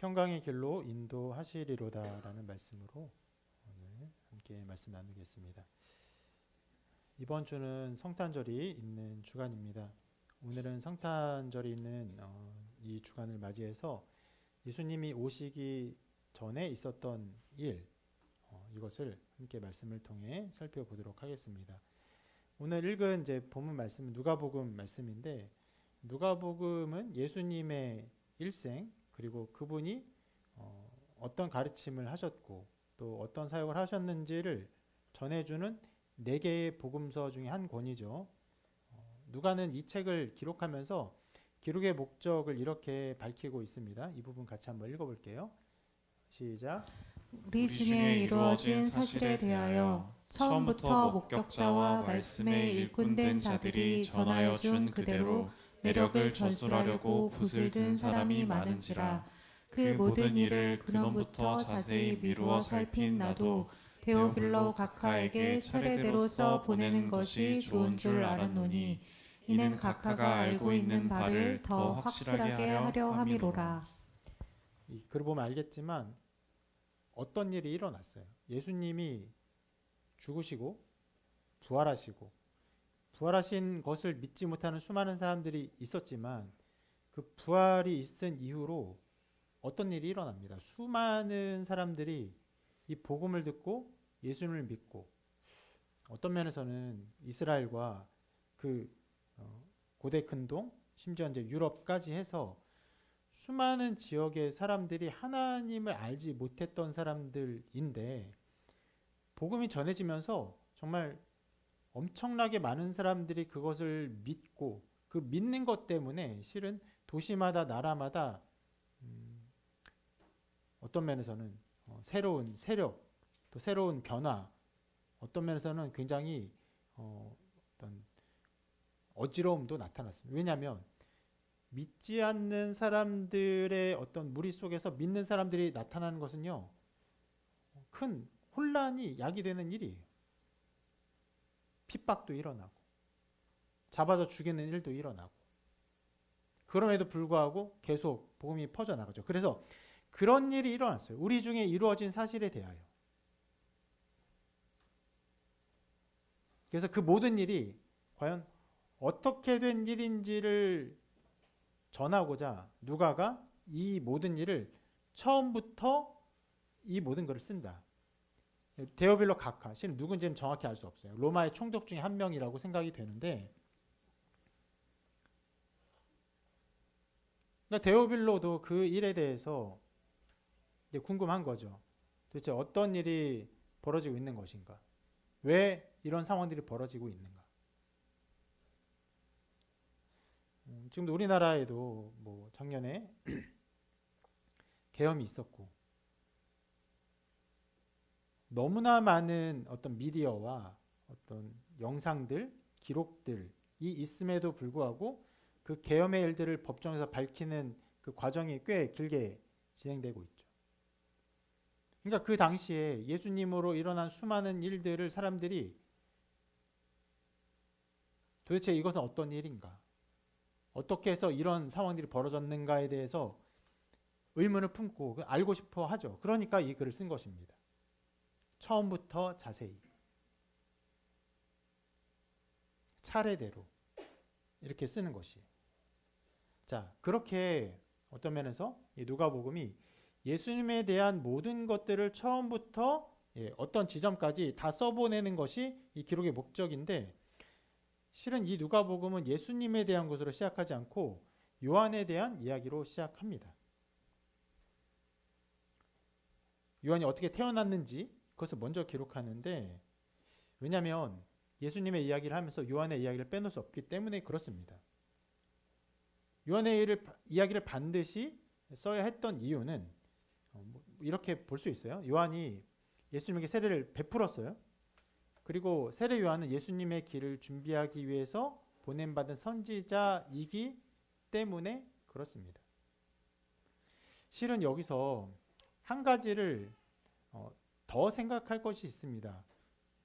평강의 길로 인도하시리로다라는 말씀으로 오늘 함께 말씀 나누겠습니다. 이번 주는 성탄절이 있는 주간입니다. 오늘은 성탄절이 있는 이 주간을 맞이해서 예수님이 오시기 전에 있었던 일, 이것을 함께 말씀을 통해 살펴보도록 하겠습니다. 오늘 읽은 이제 본문 말씀은 누가복음 말씀인데, 누가복음은 예수님의 일생 그리고 그분이 어떤 가르침을 하셨고 또 어떤 사역을 하셨는지를 전해주는 4개의 복음서 중에 한 권이죠. 누가는 이 책을 기록하면서 기록의 목적을 이렇게 밝히고 있습니다. 이 부분 같이 한번 읽어볼게요. 시작. 우리 중에 이루어진 사실에 대하여 처음부터 목격자와 말씀의 일꾼된 자들이 전하여 준 그대로 내력을 전술하려고 붓을 든 사람이 많은지라. 그 모든 일을 근원부터 자세히 미루어 살핀 나도 데오빌로 각하에게 차례대로 써 보내는 것이 좋은 줄 알았노니 이는 각하가 알고 있는 바를 더 확실하게 하려 함이로라. 이 글을 보면 알겠지만 어떤 일이 일어났어요. 예수님이 죽으시고 부활하신 것을 믿지 못하는 수많은 사람들이 있었지만 그 부활이 있은 이후로 어떤 일이 일어납니다. 수많은 사람들이 이 복음을 듣고 예수님을 믿고, 어떤 면에서는 이스라엘과 그 고대 근동, 심지어 이제 유럽까지 해서 수많은 지역의 사람들이 하나님을 알지 못했던 사람들인데, 복음이 전해지면서 정말 엄청나게 많은 사람들이 그것을 믿고, 그 믿는 것 때문에 실은 도시마다 나라마다 어떤 면에서는 새로운 세력, 또 새로운 변화, 어떤 면에서는 굉장히 어떤 어지러움도 나타났습니다. 왜냐하면 믿지 않는 사람들의 어떤 무리 속에서 믿는 사람들이 나타나는 것은요, 큰 혼란이 야기되는 일이에요. 핍박도 일어나고 잡아서 죽이는 일도 일어나고, 그럼에도 불구하고 계속 복음이 퍼져나가죠. 그래서 그런 일이 일어났어요. 우리 중에 이루어진 사실에 대하여. 그래서 그 모든 일이 과연 어떻게 된 일인지를 전하고자 누가가 이 모든 일을 처음부터 이 모든 것을 쓴다. 데오빌로 각하, 실은 누군지는 정확히 알 수 없어요. 로마의 총독 중에 한 명이라고 생각이 되는데, 그러니까 데오빌로도 그 일에 대해서 이제 궁금한 거죠. 도대체 어떤 일이 벌어지고 있는 것인가? 왜 이런 상황들이 벌어지고 있는가? 지금도 우리나라에도 뭐 작년에 계엄이 있었고, 너무나 많은 어떤 미디어와 어떤 영상들, 기록들이 있음에도 불구하고 그 계엄의 일들을 법정에서 밝히는 그 과정이 꽤 길게 진행되고 있죠. 그러니까 그 당시에 예수님으로 일어난 수많은 일들을 사람들이 도대체 이것은 어떤 일인가? 어떻게 해서 이런 상황들이 벌어졌는가에 대해서 의문을 품고 알고 싶어 하죠. 그러니까 이 글을 쓴 것입니다. 처음부터 자세히, 차례대로 이렇게 쓰는 것이. 자, 그렇게 어떤 면에서 이 누가복음이 예수님에 대한 모든 것들을 처음부터 어떤 지점까지 다 써보내는 것이 이 기록의 목적인데, 실은 이 누가복음은 예수님에 대한 것으로 시작하지 않고 요한에 대한 이야기로 시작합니다. 요한이 어떻게 태어났는지 그것을 먼저 기록하는데, 왜냐하면 예수님의 이야기를 하면서 요한의 이야기를 빼놓을 수 없기 때문에 그렇습니다. 요한의 이야기를 반드시 써야 했던 이유는 이렇게 볼 수 있어요. 요한이 예수님에게 세례를 베풀었어요. 그리고 세례 요한은 예수님의 길을 준비하기 위해서 보냄받은 선지자이기 때문에 그렇습니다. 실은 여기서 한 가지를 더 생각할 것이 있습니다.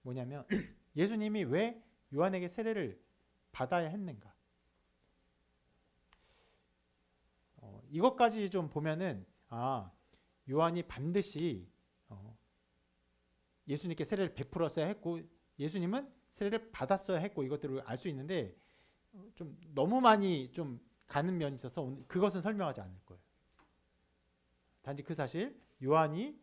뭐냐면 예수님이 왜 요한에게 세례를 받아야 했는가? 이것까지 좀 보면은 요한이 반드시 예수님께 세례를 베풀었어야 했고 예수님은 세례를 받았어야 했고 이것들을 알 수 있는데 좀 너무 많이 좀 가는 면이 있어서 그것은 설명하지 않을 거예요. 단지 그 사실 요한이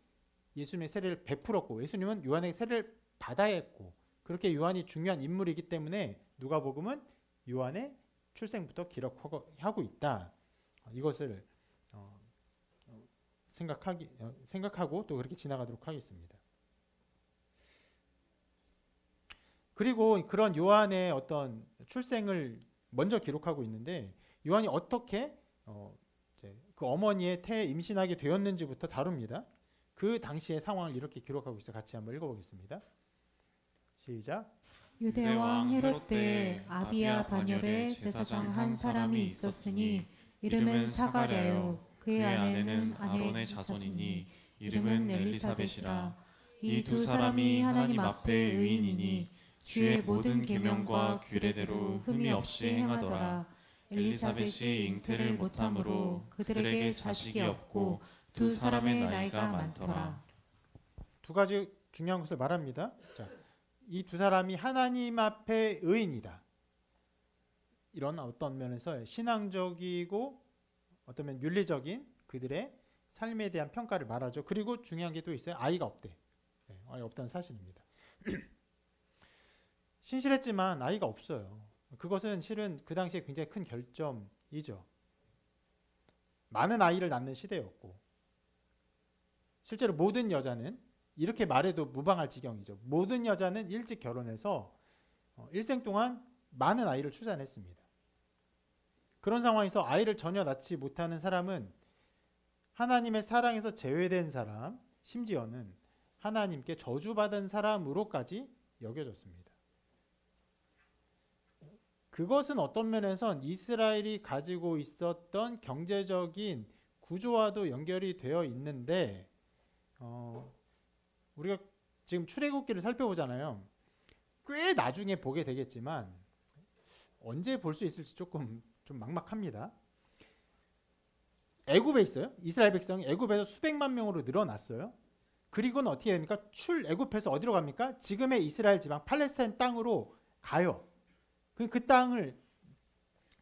예수님의 세례를 베풀었고 예수님은 요한에게 세례를 받아야 했고 그렇게 요한이 중요한 인물이기 때문에 누가복음은 요한의 출생부터 기록하고 있다. 이것을 생각하고 또 그렇게 지나가도록 하겠습니다. 그리고 그런 요한의 어떤 출생을 먼저 기록하고 있는데 요한이 어떻게 그 어머니의 태에 임신하게 되었는지부터 다룹니다. 그 당시의 상황을 이렇게 기록하고 있어 같이 한번 읽어보겠습니다. 시작. 유대왕 헤롯 때에 아비야 반열에 제사장 한 사람이 있었으니 이름은 사가랴요. 그의 아내는 아론의 자손이니 이름은 엘리사벳이라. 이 두 사람이 하나님 앞에 의인이니 주의 모든 계명과 규례대로 흠이 없이 행하더라. 엘리사벳이 잉태를 못함으로 그들에게 자식이 없고 두 사람의 나이가 많더라. 두 가지 중요한 것을 말합니다. 이 두 사람이 하나님 앞에 의인이다. 이런 어떤 면에서 신앙적이고 어떤 면 윤리적인 그들의 삶에 대한 평가를 말하죠. 그리고 중요한 게 또 있어요. 아이가 없대. 아이가 없다는 사실입니다. 신실했지만 아이가 없어요. 그것은 실은 그 당시에 굉장히 큰 결점이죠. 많은 아이를 낳는 시대였고 실제로 모든 여자는 이렇게 말해도 무방할 지경이죠. 모든 여자는 일찍 결혼해서 일생 동안 많은 아이를 출산했습니다. 그런 상황에서 아이를 전혀 낳지 못하는 사람은 하나님의 사랑에서 제외된 사람, 심지어는 하나님께 저주받은 사람으로까지 여겨졌습니다. 그것은 어떤 면에선 이스라엘이 가지고 있었던 경제적인 구조와도 연결이 되어 있는데 우리가 지금 출애굽기를 살펴보잖아요. 꽤 나중에 보게 되겠지만 언제 볼 수 있을지 조금 좀 막막합니다. 애굽에 있어요. 이스라엘 백성이 애굽에서 수백만 명으로 늘어났어요. 그리고는 어떻게 됩니까? 출애굽해서 어디로 갑니까? 지금의 이스라엘 지방 팔레스타인 땅으로 가요. 그 땅을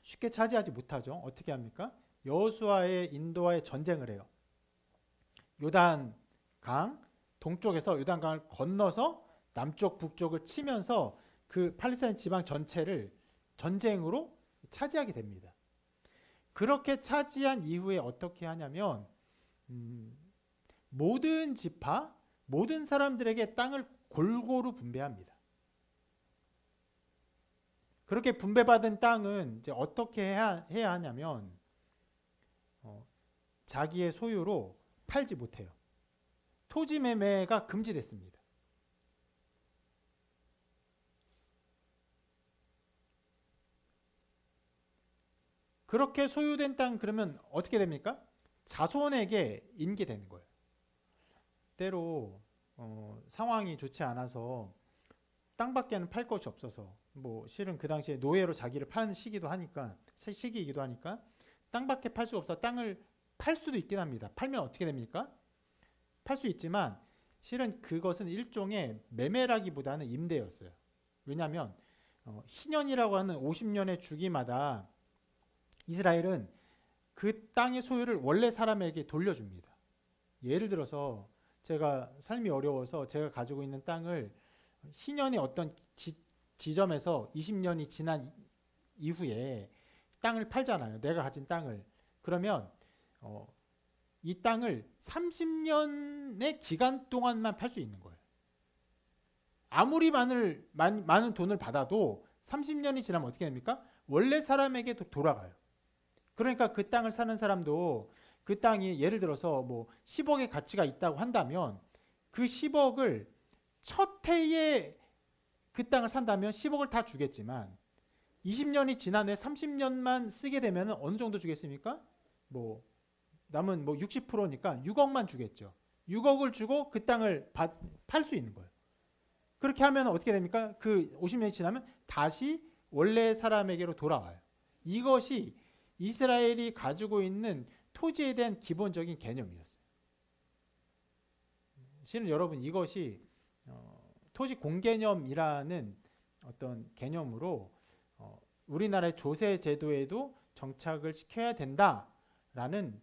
쉽게 차지하지 못하죠. 어떻게 합니까? 여호수아의 인도와의 전쟁을 해요. 요단강 동쪽에서 요단강을 건너서 남쪽 북쪽을 치면서 그 팔레스타인 지방 전체를 전쟁으로 차지하게 됩니다. 그렇게 차지한 이후에 어떻게 하냐면 모든 지파, 모든 사람들에게 땅을 골고루 분배합니다. 그렇게 분배받은 땅은 이제 어떻게 해야 하냐면 자기의 소유로 팔지 못해요. 토지 매매가 금지됐습니다. 그렇게 소유된 땅 그러면 어떻게 됩니까? 자손에게 인계되는 거예요. 때로 상황이 좋지 않아서 땅밖에는 팔 것이 없어서 실은 그 당시에 노예로 자기를 파는 시기이기도 하니까 땅밖에 팔 수 없어 땅을 팔 수도 있긴 합니다. 팔면 어떻게 됩니까? 팔 수 있지만 실은 그것은 일종의 매매라기보다는 임대였어요. 왜냐하면 희년이라고 하는 50년의 주기마다 이스라엘은 그 땅의 소유를 원래 사람에게 돌려줍니다. 예를 들어서 제가 삶이 어려워서 제가 가지고 있는 땅을 희년의 어떤 지점에서 20년이 지난 이후에 땅을 팔잖아요. 내가 가진 땅을. 그러면 이 땅을 30년의 기간 동안만 팔 수 있는 거예요. 아무리 많은 돈을 받아도 30년이 지나면 어떻게 됩니까? 원래 사람에게 돌아가요. 그러니까 그 땅을 사는 사람도 그 땅이 예를 들어서 10억의 가치가 있다고 한다면 그 10억을 첫 해에 그 땅을 산다면 10억을 다 주겠지만 20년이 지난 후에 30년만 쓰게 되면 어느 정도 주겠습니까? 남은 60%니까 6억만 주겠죠. 6억을 주고 그 땅을 팔 수 있는 거예요. 그렇게 하면 어떻게 됩니까? 그 50년이 지나면 다시 원래 사람에게로 돌아와요. 이것이 이스라엘이 가지고 있는 토지에 대한 기본적인 개념이었어요. 실은 여러분 이것이 토지 공개념이라는 어떤 개념으로 우리나라의 조세 제도에도 정착을 시켜야 된다라는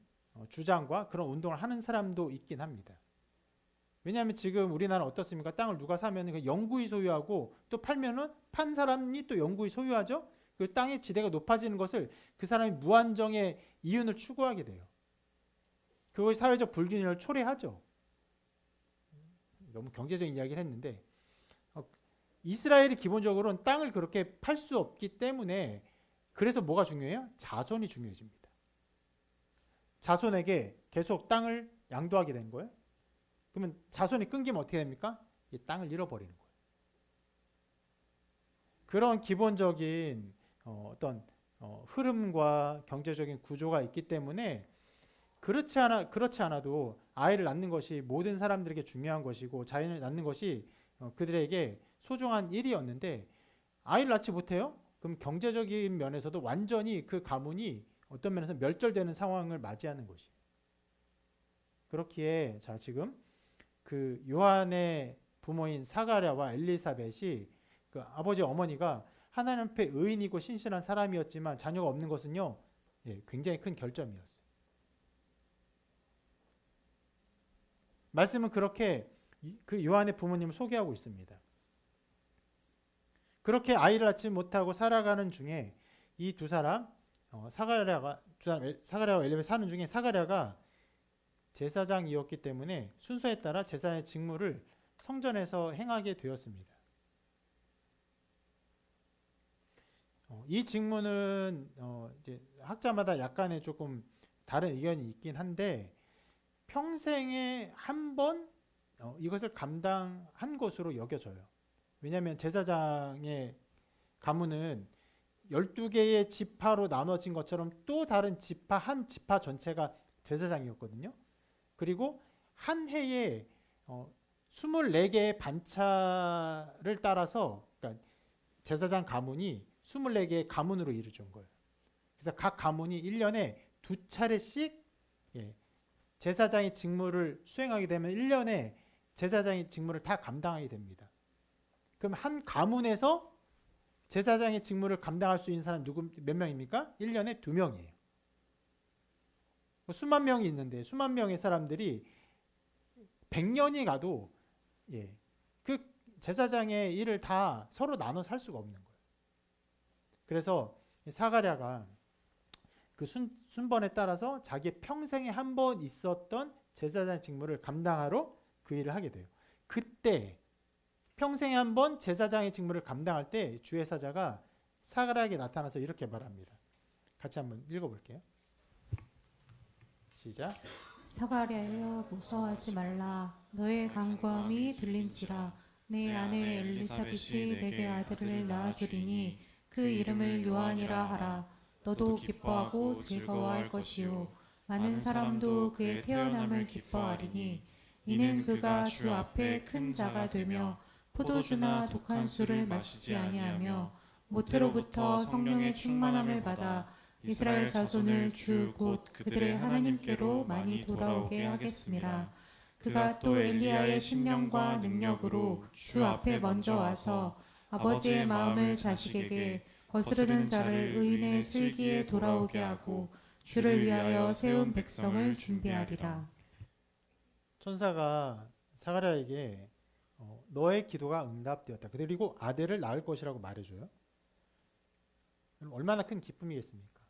주장과 그런 운동을 하는 사람도 있긴 합니다. 왜냐하면 지금 우리나라는 어떻습니까? 땅을 누가 사면 그 영구히 소유하고 또 팔면은 판 사람이 또 영구히 소유하죠. 그 땅의 지대가 높아지는 것을 그 사람이 무한정의 이윤을 추구하게 돼요. 그것이 사회적 불균형을 초래하죠. 너무 경제적인 이야기를 했는데 이스라엘이 기본적으로는 땅을 그렇게 팔 수 없기 때문에 그래서 뭐가 중요해요? 자손이 중요해집니다. 자손에게 계속 땅을 양도하게 되는 거예요. 그러면 자손이 끊기면 어떻게 됩니까? 이 땅을 잃어버리는 거예요. 그런 기본적인 어떤 흐름과 경제적인 구조가 있기 때문에 그렇지 않아도 아이를 낳는 것이 모든 사람들에게 중요한 것이고 자연을 낳는 것이 그들에게 소중한 일이었는데 아이를 낳지 못해요? 그럼 경제적인 면에서도 완전히 그 가문이 어떤 면에서 멸절되는 상황을 맞이하는 것이. 그렇기에 자 지금 그 요한의 부모인 사가랴와 엘리사벳이 그 아버지 어머니가 하나님 앞에 의인이고 신실한 사람이었지만 자녀가 없는 것은요, 굉장히 큰 결점이었어요. 말씀은 그렇게 그 요한의 부모님을 소개하고 있습니다. 그렇게 아이를 낳지 못하고 살아가는 중에 이 두 사람 사가랴와 엘리사벳 사는 중에 사가랴가 제사장이었기 때문에 순서에 따라 제사의 직무를 성전에서 행하게 되었습니다. 이 직무는 이제 학자마다 약간의 조금 다른 의견이 있긴 한데 평생에 한 번 이것을 감당한 것으로 여겨져요. 왜냐하면 제사장의 가문은 12개의 지파로 나눠진 것처럼 또 다른 지파 한 지파 전체가 제사장이었거든요. 그리고 한 해에 24개의 반차를 따라서 그러니까 제사장 가문이 24개의 가문으로 이루어진 거예요. 그래서 각 가문이 1년에 2차례씩 제사장의 직무를 수행하게 되면 1년에 제사장의 직무를 다 감당하게 됩니다. 그럼 한 가문에서 제사장의 직무를 감당할 수 있는 사람 몇 명입니까? 1년에 2명이에요. 수만 명이 있는데 수만 명의 사람들이 100년이 가도 그 제사장의 일을 다 서로 나눠서 할 수가 없는 거예요. 그래서 사가랴가 그 순번에 따라서 자기 평생에 한 번 있었던 제사장 직무를 감당하러 그 일을 하게 돼요. 그때 평생에 한 번 제사장의 직무를 감당할 때 주의 사자가 사가랴에게 나타나서 이렇게 말합니다. 같이 한번 읽어볼게요. 시작. 사가랴여 무서워하지 말라. 너의 간구함이 들린지라. 내 아내 엘리사벳이 내게 아들을 낳아주리니 그 이름을 요한이라 하라. 너도 기뻐하고 즐거워할 것이요 많은 사람도 그의 태어남을 기뻐하리니 이는 그가 주 앞에 큰 자가 되며 포도주나 독한 술을 마시지 아니하며 모태로부터 성령의 충만함을 받아 이스라엘 자손을 주 곧 그들의 하나님께로 많이 돌아오게 하겠습니다. 그가 또 엘리야의 신령과 능력으로 주 앞에 먼저 와서 아버지의 마음을 자식에게 거스르는 자를 의인의 슬기에 돌아오게 하고 주를 위하여 세운 백성을 준비하리라. 천사가 사가랴에게 너의 기도가 응답되었다. 그리고 아들을 낳을 것이라고 말해줘요. 얼마나 큰 기쁨이겠습니까?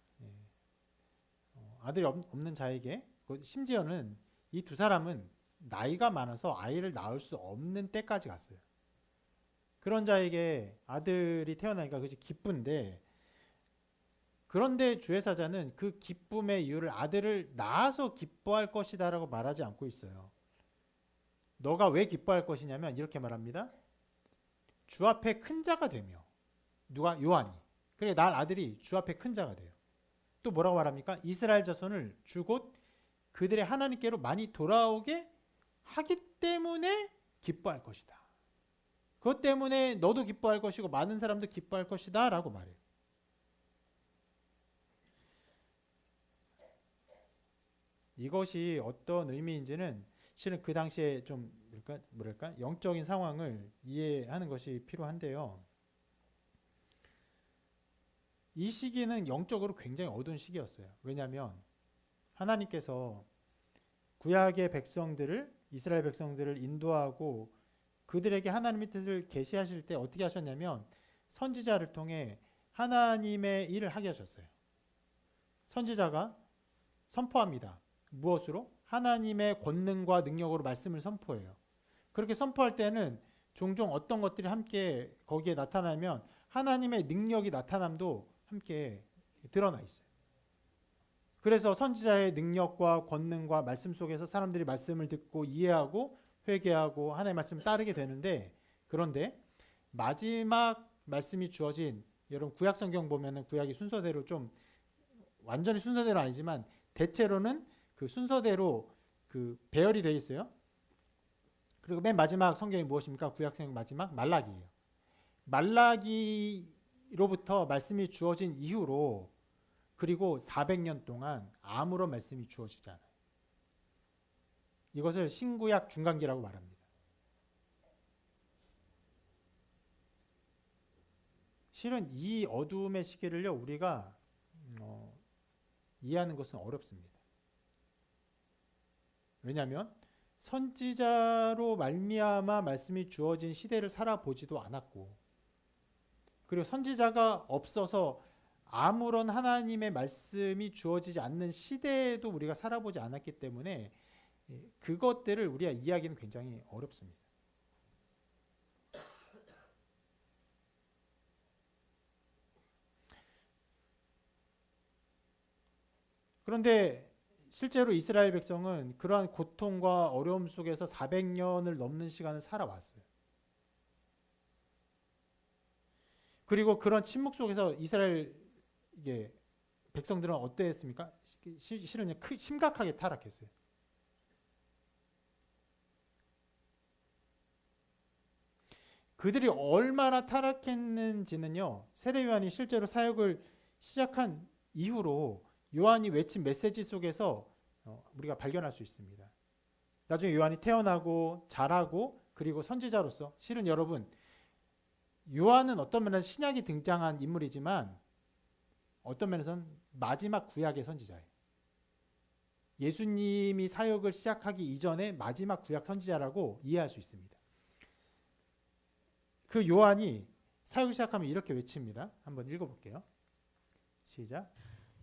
아들이 없는 자에게 심지어는 이 두 사람은 나이가 많아서 아이를 낳을 수 없는 때까지 갔어요. 그런 자에게 아들이 태어나니까 그것이 기쁜데 그런데 주의 사자는 그 기쁨의 이유를 아들을 낳아서 기뻐할 것이다 라고 말하지 않고 있어요. 너가 왜 기뻐할 것이냐면 이렇게 말합니다. 주 앞에 큰 자가 되며 누가? 요한이. 그래 날 아들이 주 앞에 큰 자가 돼요. 또 뭐라고 말합니까? 이스라엘 자손을 주 곧 그들의 하나님께로 많이 돌아오게 하기 때문에 기뻐할 것이다. 그것 때문에 너도 기뻐할 것이고 많은 사람도 기뻐할 것이다 라고 말해요. 이것이 어떤 의미인지는 실은 그 당시에 좀 뭐랄까 영적인 상황을 이해하는 것이 필요한데요. 이 시기는 영적으로 굉장히 어두운 시기였어요. 왜냐하면 하나님께서 구약의 백성들을 이스라엘 백성들을 인도하고 그들에게 하나님의 뜻을 계시하실 때 어떻게 하셨냐면 선지자를 통해 하나님의 일을 하게 하셨어요. 선지자가 선포합니다. 무엇으로? 하나님의 권능과 능력으로 말씀을 선포해요. 그렇게 선포할 때는 종종 어떤 것들이 함께 거기에 나타나면 하나님의 능력이 나타남도 함께 드러나 있어요. 그래서 선지자의 능력과 권능과 말씀 속에서 사람들이 말씀을 듣고 이해하고 회개하고 하나님의 말씀을 따르게 되는데, 그런데 마지막 말씀이 주어진, 여러분 구약 성경 보면은 구약이 순서대로 좀 완전히 순서대로 아니지만 대체로는 그 순서대로 그 배열이 되어 있어요. 그리고 맨 마지막 성경이 무엇입니까? 구약 성경 마지막 말라기예요. 말라기로부터 말씀이 주어진 이후로 그리고 400년 동안 아무런 말씀이 주어지지 않아요. 이것을 신구약 중간기라고 말합니다. 실은 이 어두움의 시기를요 우리가 이해하는 것은 어렵습니다. 왜냐하면 선지자로 말미암아 말씀이 주어진 시대를 살아보지도 않았고, 그리고 선지자가 없어서 아무런 하나님의 말씀이 주어지지 않는 시대에도 우리가 살아보지 않았기 때문에 그것들을 우리가 이해하기는 굉장히 어렵습니다. 그런데 실제로 이스라엘 백성은 그러한 고통과 어려움 속에서 400년을 넘는 시간을 살아왔어요. 그리고 그런 침묵 속에서 이스라엘 백성들은 어땠습니까? 실은 심각하게 타락했어요. 그들이 얼마나 타락했는지는요, 세례 요한이 실제로 사역을 시작한 이후로 요한이 외친 메시지 속에서 우리가 발견할 수 있습니다. 나중에 요한이 태어나고 자라고 그리고 선지자로서, 실은 여러분 요한은 어떤 면에서 신약이 등장한 인물이지만 어떤 면에서는 마지막 구약의 선지자예요. 예수님이 사역을 시작하기 이전에 마지막 구약 선지자라고 이해할 수 있습니다. 그 요한이 사역을 시작하면 이렇게 외칩니다. 한번 읽어볼게요. 시작.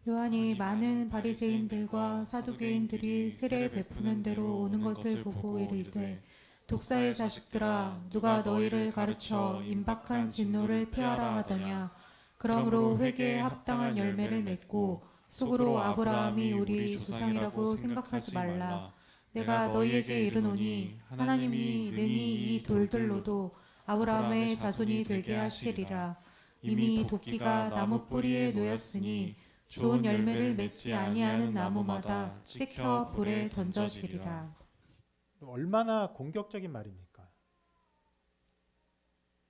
요한이 많은 바리새인들과 사두개인들이 세례 베푸는 대로 오는 것을 보고 이르되, 독사의 자식들아, 누가 너희를 가르쳐 임박한 진노를 피하라 하더냐. 그러므로 회개에 합당한 열매를 맺고 속으로 아브라함이 우리 조상이라고 생각하지 말라. 내가 너희에게 이르노니 하나님이 능히 이 돌들로도 아브라함의 자손이 되게 하시리라. 이미 도끼가 나무 뿌리에 놓였으니 좋은 열매를 맺지 아니하는 나무마다 찍혀 불에 던져지리라. 얼마나 공격적인 말입니까?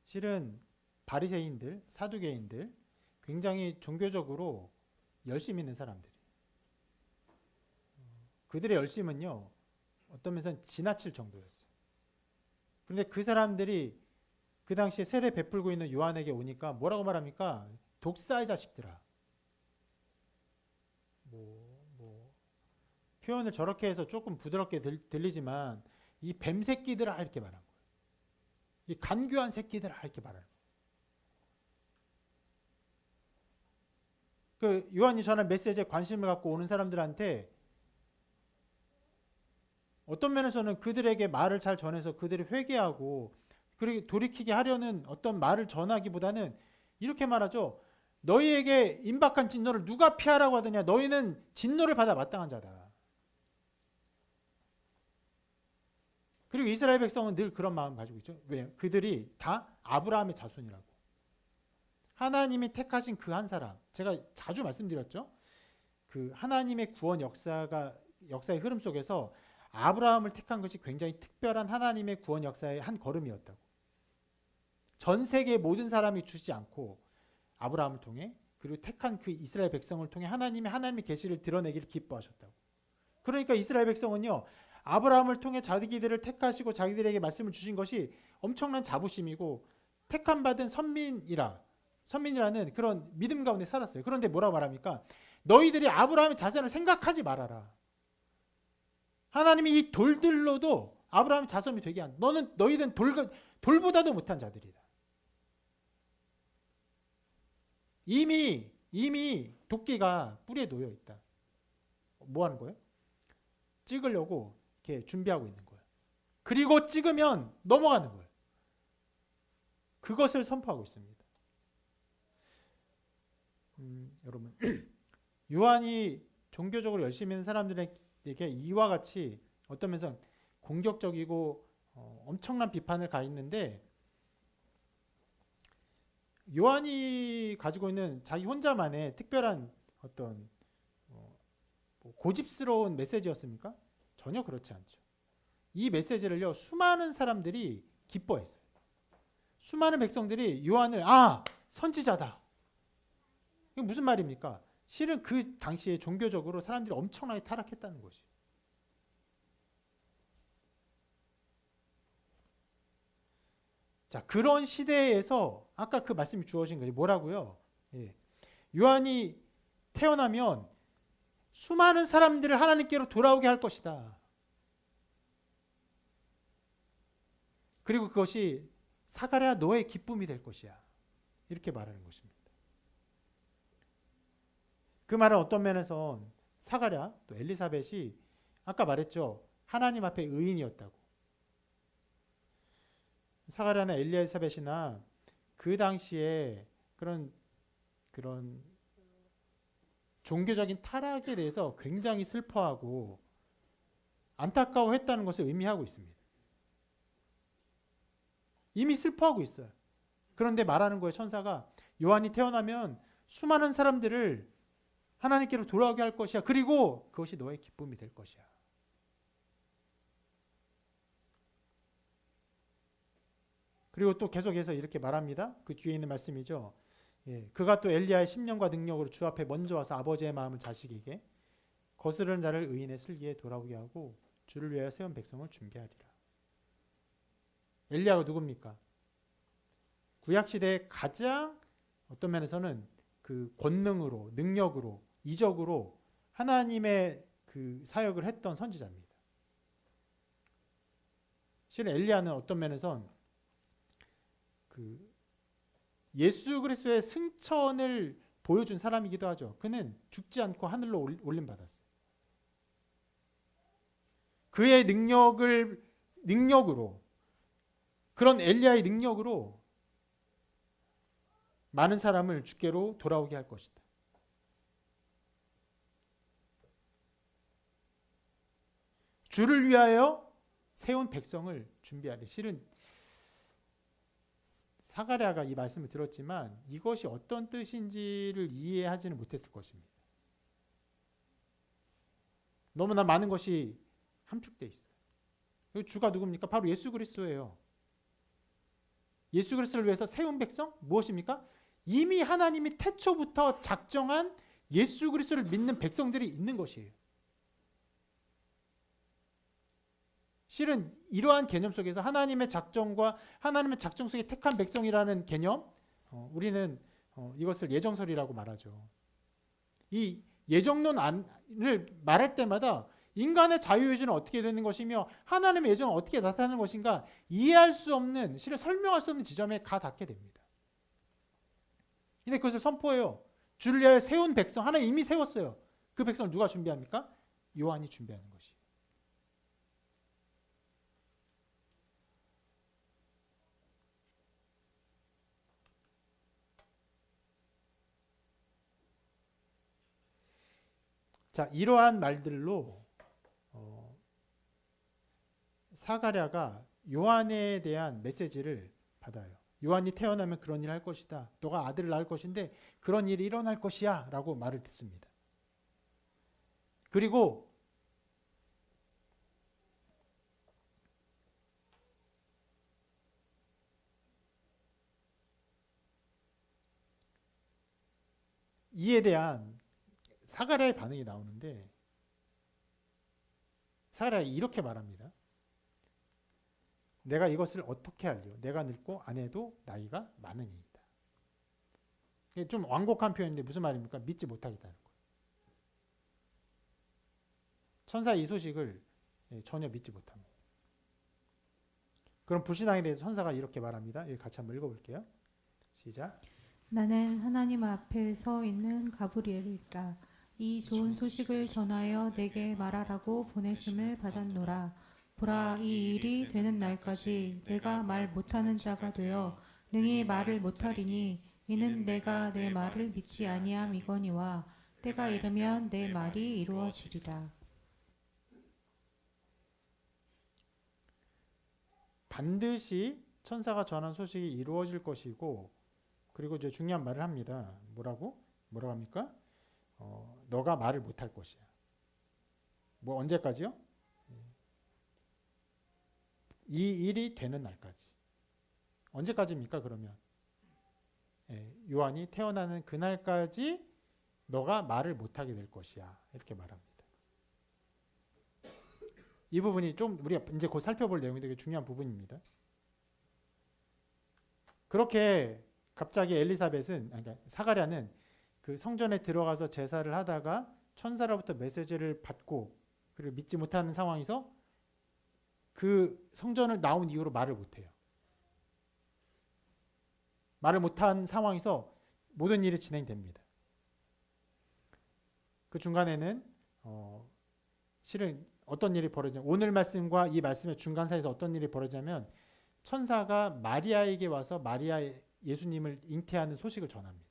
실은 바리새인들, 사두개인들, 굉장히 종교적으로 열심 있는 사람들이, 그들의 열심은요 어떤 면에서는 지나칠 정도였어요. 그런데 그 사람들이 그 당시에 세례 베풀고 있는 요한에게 오니까 뭐라고 말합니까? 독사의 자식들아. 표현을 저렇게 해서 조금 부드럽게 들리지만 이 뱀 새끼들아 이렇게 말한 거예요. 이 간교한 새끼들아 이렇게 말하는 거예요. 그 요한이 전한 메시지에 관심을 갖고 오는 사람들한테 어떤 면에서는 그들에게 말을 잘 전해서 그들이 회개하고 그리고 돌이키게 하려는 어떤 말을 전하기보다는 이렇게 말하죠. 너희에게 임박한 진노를 누가 피하라고 하더냐. 너희는 진노를 받아 마땅한 자다. 그리고 이스라엘 백성은 늘 그런 마음 가지고 있죠. 왜? 그들이 다 아브라함의 자손이라고. 하나님이 택하신 그 한 사람. 제가 자주 말씀드렸죠. 그 하나님의 구원 역사의 흐름 속에서 아브라함을 택한 것이 굉장히 특별한 하나님의 구원 역사의 한 걸음이었다고. 전 세계 모든 사람이 주지 않고 아브라함을 통해, 그리고 택한 그 이스라엘 백성을 통해 하나님의 계시를 드러내기를 기뻐하셨다고. 그러니까 이스라엘 백성은요, 아브라함을 통해 자기들을 택하시고 자기들에게 말씀을 주신 것이 엄청난 자부심이고 택함 받은 선민이라는 그런 믿음 가운데 살았어요. 그런데 뭐라고 말합니까? 너희들이 아브라함의 자손을 생각하지 말아라. 하나님이 이 돌들로도 아브라함의 자손이 되게 한. 너희들은 돌보다도 못한 자들이다. 이미 도끼가 뿌리에 놓여 있다. 뭐 하는 거예요? 찍으려고 이렇게 준비하고 있는 거예요. 그리고 찍으면 넘어가는 거예요. 그것을 선포하고 있습니다. 여러분, 요한이 종교적으로 열심히 있는 사람들에게 이와 같이 어떤 면에서 공격적이고 엄청난 비판을 가했는데, 요한이 가지고 있는 자기 혼자만의 특별한 어떤 고집스러운 메시지였습니까? 전혀 그렇지 않죠. 이 메시지를요, 수많은 사람들이 기뻐했어요. 수많은 백성들이 요한을 선지자다. 이게 무슨 말입니까? 실은 그 당시에 종교적으로 사람들이 엄청나게 타락했다는 것이. 자, 그런 시대에서 아까 그 말씀이 주어진 거지. 뭐라고요? 예. 요한이 태어나면 수많은 사람들을 하나님께로 돌아오게 할 것이다. 그리고 그것이 사가랴 너의 기쁨이 될 것이야. 이렇게 말하는 것입니다. 그 말은 어떤 면에서 사가랴 또 엘리사벳이 아까 말했죠. 하나님 앞에 의인이었다고. 사가랴나 엘리사벳이나 그 당시에 그런 종교적인 타락에 대해서 굉장히 슬퍼하고 안타까워했다는 것을 의미하고 있습니다. 이미 슬퍼하고 있어요. 그런데 말하는 거예요. 천사가 요한이 태어나면 수많은 사람들을 하나님께로 돌아오게 할 것이야. 그리고 그것이 너의 기쁨이 될 것이야. 그리고 또 계속해서 이렇게 말합니다. 그 뒤에 있는 말씀이죠. 예, 그가 또 엘리야의 심령과 능력으로 주 앞에 먼저 와서 아버지의 마음을 자식에게 거스르는 자를 의인의 슬기에 돌아오게 하고 주를 위하여 세운 백성을 준비하리라. 엘리야가 누굽니까? 구약시대에 가장 어떤 면에서는 그 권능으로, 능력으로, 이적으로 하나님의 그 사역을 했던 선지자입니다. 실은 엘리야는 어떤 면에선 그 예수 그리스도의 승천을 보여준 사람이기도 하죠. 그는 죽지 않고 하늘로 올림받았어요. 그의 능력으로 그런 엘리야의 능력으로 많은 사람을 주께로 돌아오게 할 것이다. 주를 위하여 세운 백성을 준비하리. 실은 사가랴가 이 말씀을 들었지만 이것이 어떤 뜻인지를 이해하지는 못했을 것입니다. 너무나 많은 것이 함축되어 있어요. 주가 누굽니까? 바로 예수 그리스도예요. 예수 그리스도를 위해서 세운 백성? 무엇입니까? 이미 하나님이 태초부터 작정한 예수 그리스도를 믿는 백성들이 있는 것이에요. 실은 이러한 개념 속에서 하나님의 작정과 하나님의 작정 속에 택한 백성이라는 개념, 우리는 이것을 예정설이라고 말하죠. 이 예정론을 말할 때마다 인간의 자유의지는 어떻게 되는 것이며 하나님의 예정은 어떻게 나타나는 것인가 이해할 수 없는, 실은 설명할 수 없는 지점에 가 닿게 됩니다. 근데 그것을 선포해요. 주를 위하여 세운 백성, 하나님 이미 세웠어요. 그 백성을 누가 준비합니까? 요한이 준비하는 것이. 자, 이러한 말들로 사가랴가 요한에 대한 메시지를 받아요. 요한이 태어나면 그런 일을 할 것이다. 너가 아들을 낳을 것인데 그런 일이 일어날 것이야 라고 말을 듣습니다. 그리고 이에 대한 사가랴의 반응이 나오는데 사가랴가 이렇게 말합니다. 내가 이것을 어떻게 할리요? 내가 늙고 아내도 나이가 많으니이다. 이게 좀 완곡한 표현인데 무슨 말입니까? 믿지 못하겠다는 거예요. 천사의 이 소식을 전혀 믿지 못합니다. 그럼 불신앙에 대해서 천사가 이렇게 말합니다. 여기 같이 한번 읽어볼게요. 시작. 나는 하나님 앞에 서 있는 가브리엘이라. 이 좋은 소식을 전하여 내게 말하라고 보냈음을 받았노라. 보라, 이 일이 되는 날까지 내가 말 못하는 자가 되어 능히 말을 못하리니 이는 내가 내 말을 믿지 아니함이거니와 때가 이르면 내 말이 이루어지리라. 반드시 천사가 전한 소식이 이루어질 것이고, 그리고 이제 중요한 말을 합니다. 뭐라고 합니까? 너가 말을 못할 것이야. 뭐 언제까지요? 이 일이 되는 날까지. 언제까지입니까? 그러면 요한이 태어나는 그날까지 너가 말을 못하게 될 것이야. 이렇게 말합니다. 이 부분이 좀 우리가 이제 곧 살펴볼 내용인데 되게 중요한 부분입니다. 그렇게 갑자기 엘리사벳은, 그러니까 사가랴는 그 성전에 들어가서 제사를 하다가 천사로부터 메시지를 받고 그리고 믿지 못하는 상황에서 그 성전을 나온 이후로 말을 못해요. 말을 못한 상황에서 모든 일이 진행됩니다. 그 중간에는 실은 어떤 일이 벌어지냐면, 오늘 말씀과 이 말씀의 중간 사이에서 어떤 일이 벌어지냐면 천사가 마리아에게 와서 마리아의 예수님을 잉태하는 소식을 전합니다.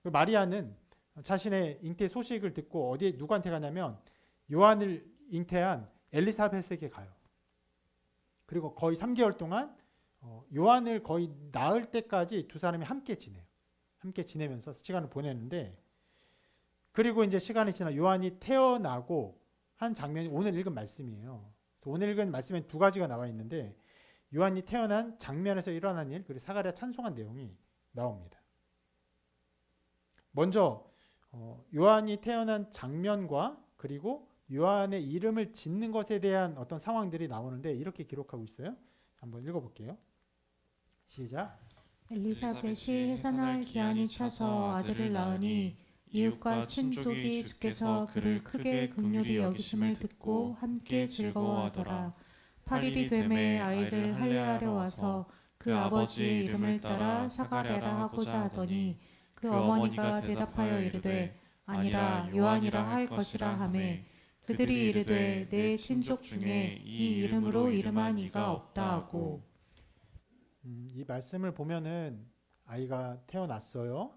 마리아는 자신의 잉태 소식을 듣고 어디에 누구한테 가냐면 요한을 잉태한 엘리사벳에게 가요. 그리고 거의 3개월 동안 요한을 거의 낳을 때까지 두 사람이 함께 지내요. 함께 지내면서 시간을 보내는데, 그리고 이제 시간이 지나 요한이 태어나고 한 장면이 오늘 읽은 말씀이에요. 오늘 읽은 말씀에 두 가지가 나와 있는데, 요한이 태어난 장면에서 일어난 일, 그리고 사가랴 찬송한 내용이 나옵니다. 먼저 요한이 태어난 장면과 그리고 요한의 이름을 짓는 것에 대한 어떤 상황들이 나오는데 이렇게 기록하고 있어요. 한번 읽어볼게요. 시작. 엘리사벳이 해산할 기한이 차서 아들을 낳으니 이웃과 친족이 주께서 그를 크게 긍휼히 여기심을 듣고 함께 즐거워하더라. 8일이 되매 아이를 할례하려 와서 그 아버지의 이름을 따라 사가랴라 하고자 하더니 그 어머니가 대답하여 이르되 아니라 요한이라 할 것이라 하매 그들이 이르되 내 친족 중에 이 이름으로 이름한 이가 없다 하고. 이 말씀을 보면은 아이가 태어났어요.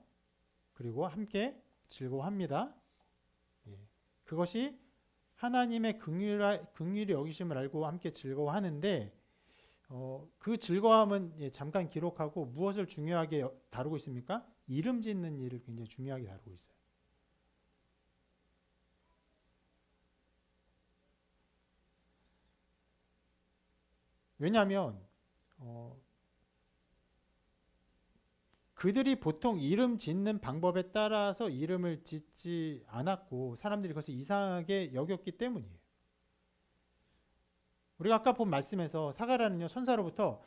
그리고 함께 즐거워합니다. 그것이 하나님의 긍휼히 여기심을 알고 함께 즐거워하는데, 그 즐거움은 잠깐 기록하고 무엇을 중요하게 다루고 있습니까? 이름 짓는 일을 굉장히 중요하게 다루고 있어요. 왜냐하면 그들이 보통 이름 짓는 방법에 따라서 이름을 짓지 않았고 사람들이 그것을 이상하게 여겼기 때문이에요. 우리가 아까 본 말씀에서 사가랴는요, 천사로부터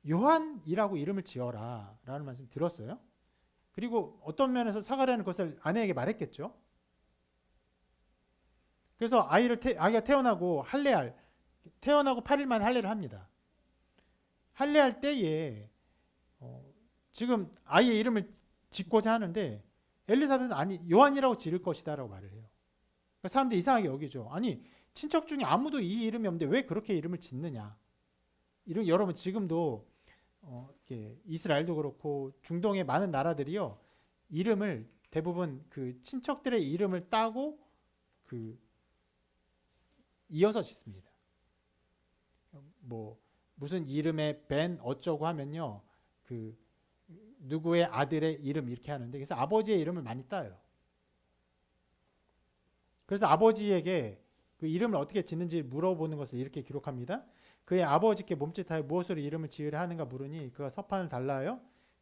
요한이라고 이름을 지어라 라는 말씀 들었어요. 그리고 어떤 면에서 사가랴는 그것을 아내에게 말했겠죠. 그래서 아이가 태어나고 태어나고 8일 만에 할례를 합니다. 할례할 때에 지금 아이의 이름을 짓고자 하는데 엘리사벳은 아니 요한이라고 지을 것이다 라고 말을 해요. 그러니까 사람들이 이상하게 여기죠. 아니 친척 중에 아무도 이 이름이 없는데 왜 그렇게 이름을 짓느냐. 여러분 지금도 이스라엘도 그렇고 중동의 많은 나라들이요, 이름을 대부분 그 친척들의 이름을 따고 이어서 짓습니다. 뭐 무슨 이름의 벤 어쩌고 하면요, 누구의 아들의 이름 이렇게 하는데, 그래서 아버지의 이름을 많이 따요. 그래서 아버지에게 그 이름을 어떻게 짓는지 물어보는 것을 이렇게 기록합니다. 그의 아버지께 몸짓하여 무엇으로 이름을 지으려 하는가 물으니 그가 서판을 달라하여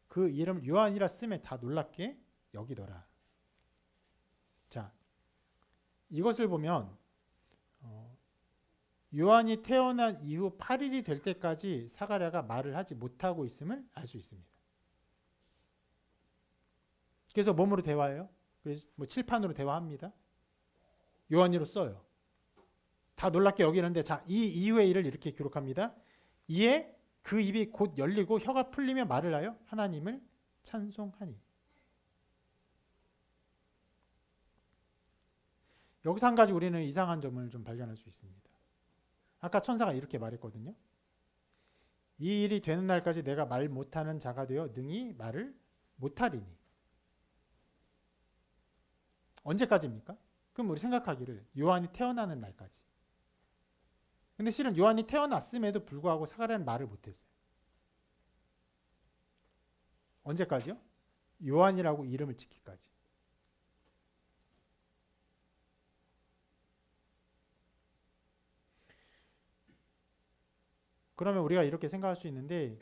그 이름을 요한이라 쓰매 다 놀랍게 여기더라. 자, 이것을 보면 요한이 태어난 이후 8일이 될 때까지 사가랴가 말을 하지 못하고 있음을 알 수 있습니다. 그래서 몸으로 대화해요. 그래서 뭐 칠판으로 대화합니다. 요한이로 써요. 다 놀랍게 여기는데 자, 이 이후의 일을 이렇게 기록합니다. 이에 그 입이 곧 열리고 혀가 풀리며 말을 하여 하나님을 찬송하니. 여기서 한 가지 우리는 이상한 점을 좀 발견할 수 있습니다. 아까 천사가 이렇게 말했거든요. 이 일이 되는 날까지 내가 말 못하는 자가 되어 능히 말을 못하리니. 언제까지입니까? 그럼 우리 생각하기를 요한이 태어나는 날까지. 근데 실은 요한이 태어났음에도 불구하고 사가랴는 말을 못했어요. 언제까지요? 요한이라고 이름을 짓기까지. 그러면 우리가 이렇게 생각할 수 있는데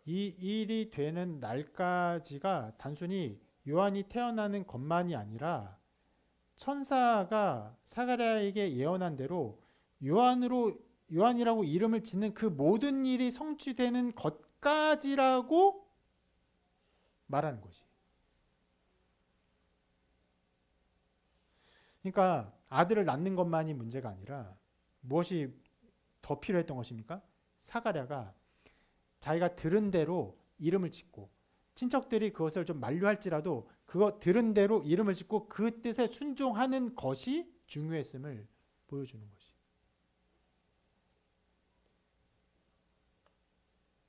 이 일이 되는 날까지가 단순히 요한이 태어나는 것만이 아니라 천사가 사가랴에게 예언한 대로 요한이라고 이름을 짓는 그 모든 일이 성취되는 것까지라고 말하는 것이. 그러니까 아들을 낳는 것만이 문제가 아니라 무엇이 더 필요했던 것입니까? 사가랴가 자기가 들은 대로 이름을 짓고 친척들이 그것을 좀 만류할지라도 그거 들은 대로 이름을 짓고 그 뜻에 순종하는 것이 중요했음을 보여주는 것이.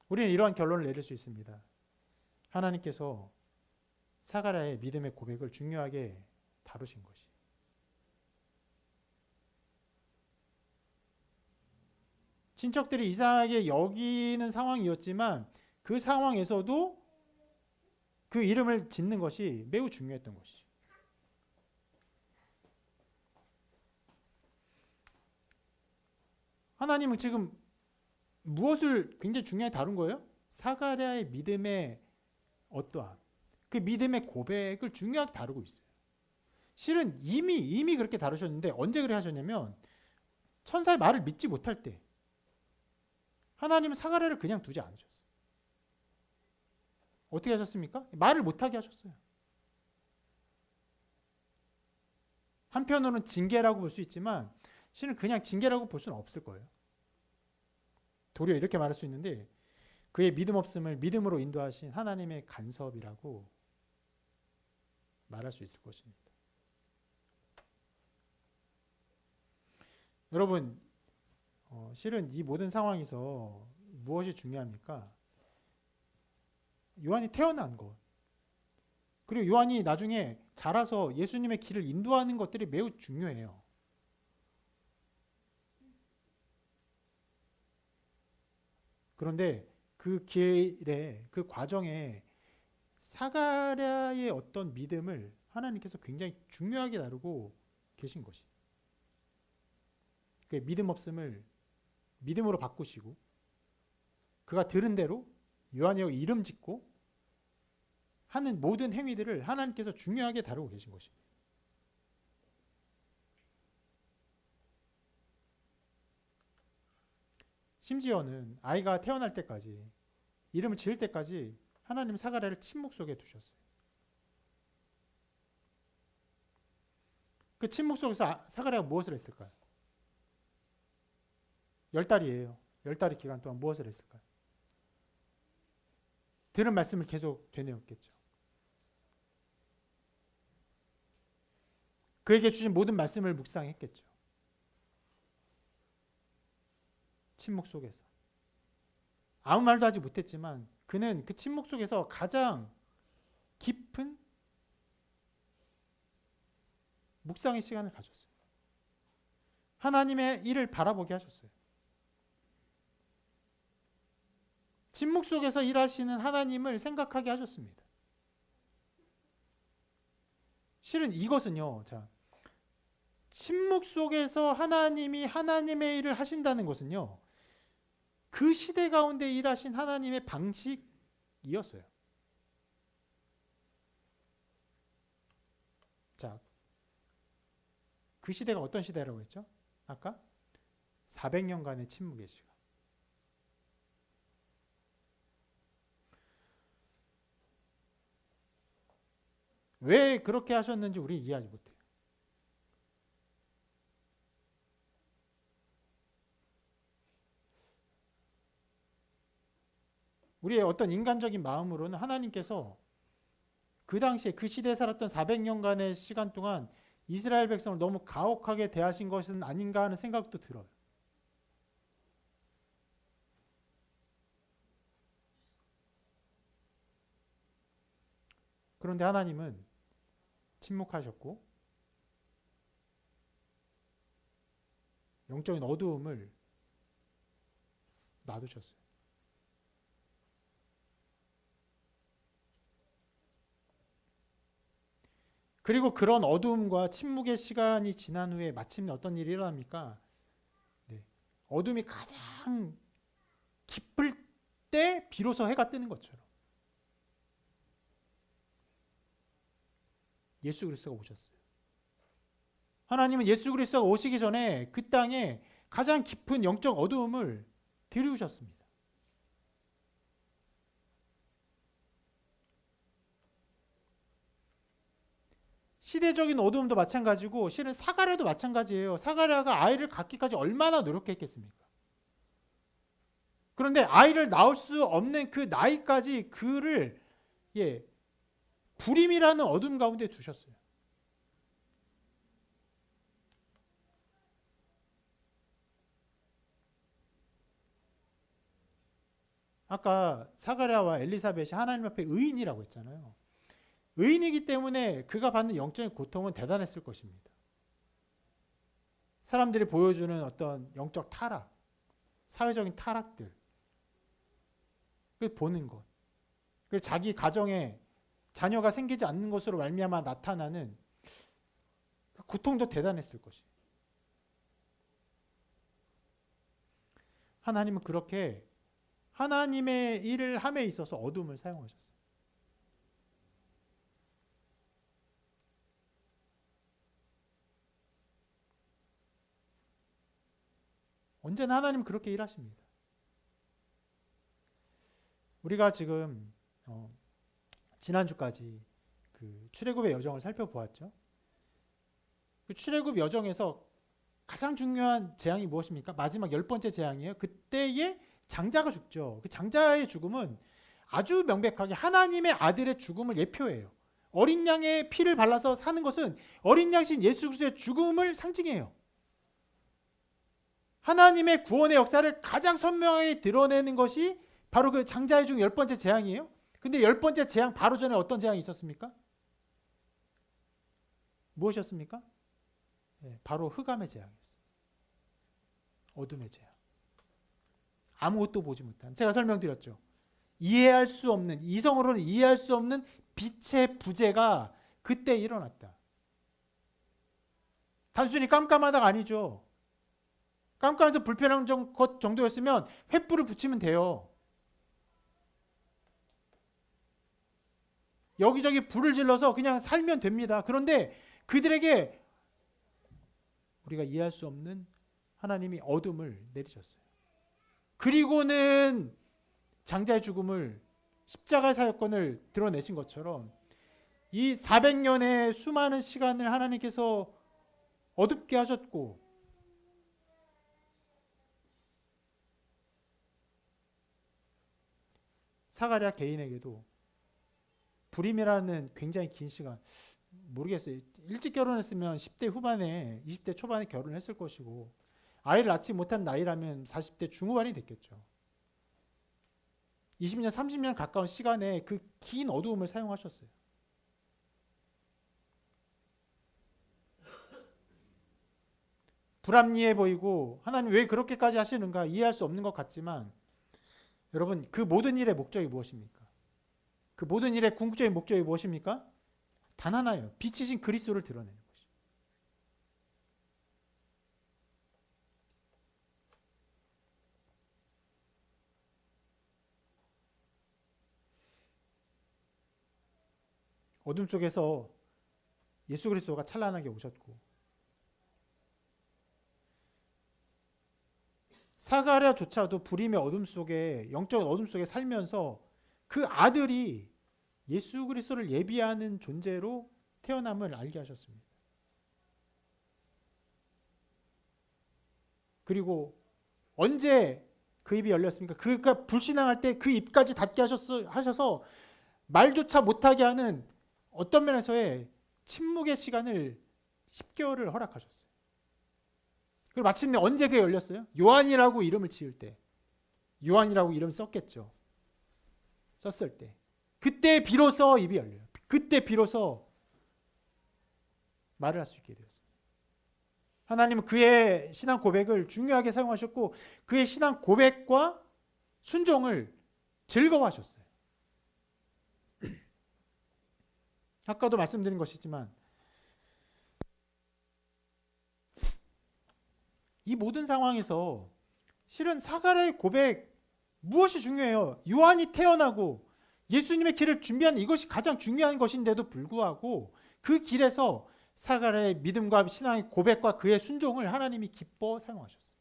우리는 이러한 결론을 내릴 수 있습니다. 하나님께서 사가랴의 믿음의 고백을 중요하게 다루신 것이. 친척들이 이상하게 여기는 상황이었지만 그 상황에서도 그 이름을 짓는 것이 매우 중요했던 것이죠. 하나님은 지금 무엇을 굉장히 중요하게 다룬 거예요? 사가랴의 믿음의 어떠함, 그 믿음의 고백을 중요하게 다루고 있어요. 실은 이미 그렇게 다루셨는데 언제 그래 하셨냐면 천사의 말을 믿지 못할 때 하나님은 사가랴를 그냥 두지 않으셨어요. 어떻게 하셨습니까? 말을 못하게 하셨어요. 한편으로는 징계라고 볼 수 있지만 실은 그냥 징계라고 볼 수는 없을 거예요. 도리어 이렇게 말할 수 있는데 그의 믿음 없음을 믿음으로 인도하신 하나님의 간섭이라고 말할 수 있을 것입니다. 여러분, 실은 이 모든 상황에서 무엇이 중요합니까? 요한이 태어난 것, 그리고 요한이 나중에 자라서 예수님의 길을 인도하는 것들이 매우 중요해요. 그런데 그 길에, 그 과정에 사가랴의 어떤 믿음을 하나님께서 굉장히 중요하게 다루고 계신 것이. 그 믿음 없음을 믿음으로 바꾸시고 그가 들은 대로 요한이라고 이름 짓고 하는 모든 행위들을 하나님께서 중요하게 다루고 계신 것입니다. 심지어는 아이가 태어날 때까지 이름을 지을 때까지 하나님 사가랴를 침묵 속에 두셨어요. 그 침묵 속에서 사가랴가 무엇을 했을까요? 10달이에요. 10달의 기간 동안 무엇을 했을까요? 들은 말씀을 계속 되뇌었겠죠. 그에게 주신 모든 말씀을 묵상했겠죠. 침묵 속에서. 아무 말도 하지 못했지만 그는 그 침묵 속에서 가장 깊은 묵상의 시간을 가졌어요. 하나님의 일을 바라보게 하셨어요. 침묵 속에서 일하시는 하나님을 생각하게 하셨습니다. 실은 이것은요, 자, 침묵 속에서 하나님이 하나님의 일을 하신다는 것은요, 그 시대 가운데 일하신 하나님의 방식이었어요. 자, 그 시대가 어떤 시대라고 했죠? 아까 400년간의 침묵의 시간. 왜 그렇게 하셨는지 우리 이해하지 못해요. 우리의 어떤 인간적인 마음으로는 하나님께서 그 당시에 그 시대에 살았던 400년간의 시간 동안 이스라엘 백성을 너무 가혹하게 대하신 것은 아닌가 하는 생각도 들어요. 그런데 하나님은 침묵하셨고 영적인 어두움을 놔두셨어요. 그리고 그런 어두움과 침묵의 시간이 지난 후에 마침내 어떤 일이 일어납니까? 네. 어둠이 가장 깊을 때 비로소 해가 뜨는 것처럼 예수 그리스도가 오셨어요. 하나님은 예수 그리스도가 오시기 전에 그 땅에 가장 깊은 영적 어두움을 들이우셨습니다. 시대적인 어두움도 마찬가지고 실은 사가랴도 마찬가지예요. 사가랴가 아이를 갖기까지 얼마나 노력했겠습니까? 그런데 아이를 낳을 수 없는 그 나이까지 그를 불임이라는 어둠 가운데 두셨어요. 아까 사가랴와 엘리사벳이 하나님 앞에 의인이라고 했잖아요. 의인이기 때문에 그가 받는 영적인 고통은 대단했을 것입니다. 사람들이 보여주는 어떤 영적 타락, 사회적인 타락들, 그 보는 것, 그 자기 가정에 자녀가 생기지 않는 것으로 말미암아 나타나는 그 고통도 대단했을 것이에요. 하나님은 그렇게 하나님의 일을 함에 있어서 어둠을 사용하셨어요. 언제나 하나님은 그렇게 일하십니다. 우리가 지금 지난주까지 그 출애굽의 여정을 살펴보았죠. 그 출애굽 여정에서 가장 중요한 재앙이 무엇입니까? 마지막 10번째 재앙이에요. 그때에 장자가 죽죠. 그 장자의 죽음은 아주 명백하게 하나님의 아들의 죽음을 예표해요. 어린 양의 피를 발라서 사는 것은 어린 양신 예수 그리스도의 죽음을 상징해요. 하나님의 구원의 역사를 가장 선명하게 드러내는 것이 바로 그 장자의 죽음 10번째 재앙이에요. 근데 10번째 재앙 바로 전에 어떤 재앙이 있었습니까? 무엇이었습니까? 바로 흑암의 재앙이었어요. 어둠의 재앙. 아무것도 보지 못한. 제가 설명드렸죠. 이해할 수 없는, 이성으로는 이해할 수 없는 빛의 부재가 그때 일어났다. 단순히 깜깜하다가 아니죠. 깜깜해서 불편한 것 정도였으면 횃불을 붙이면 돼요. 여기저기 불을 질러서 그냥 살면 됩니다. 그런데 그들에게 우리가 이해할 수 없는 하나님이 어둠을 내리셨어요. 그리고는 장자의 죽음을 십자가의 사역권을 드러내신 것처럼 이 400년의 수많은 시간을 하나님께서 어둡게 하셨고 사가랴 개인에게도 불임이라는 굉장히 긴 시간, 모르겠어요. 일찍 결혼했으면 10대 후반에 20대 초반에 결혼했을 것이고 아이를 낳지 못한 나이라면 40대 중후반이 됐겠죠. 20년 30년 가까운 시간에 그 긴 어두움을 사용하셨어요. 불합리해 보이고 하나님 왜 그렇게까지 하시는가 이해할 수 없는 것 같지만 여러분 그 모든 일의 목적이 무엇입니까? 그 모든 일의 궁극적인 목적이 무엇입니까? 단 하나예요. 빛이신 그리스도를 드러내는 것이. 어둠 속에서 예수 그리스도가 찬란하게 오셨고 사가랴조차도 불임의 어둠 속에 영적 어둠 속에 살면서 그 아들이 예수 그리스도를 예비하는 존재로 태어남을 알게 하셨습니다. 그리고 언제 그 입이 열렸습니까? 그가 불신앙할 때 그 입까지 닫게 하셔서 말조차 못하게 하는 어떤 면에서의 침묵의 시간을 10개월을 허락하셨어요. 그리고 마침내 언제 그게 열렸어요? 요한이라고 이름을 지을 때, 요한이라고 이름 썼겠죠. 썼을 때, 그때 비로소 입이 열려요. 그때 비로소 말을 할 수 있게 되었어요. 하나님은 그의 신앙 고백을 중요하게 사용하셨고 그의 신앙 고백과 순종을 즐거워하셨어요. 아까도 말씀드린 것이지만 이 모든 상황에서 실은 사가랴의 고백 무엇이 중요해요? 요한이 태어나고 예수님의 길을 준비하는 이것이 가장 중요한 것인데도 불구하고 그 길에서 사가랴의 믿음과 신앙의 고백과 그의 순종을 하나님이 기뻐 사용하셨어요.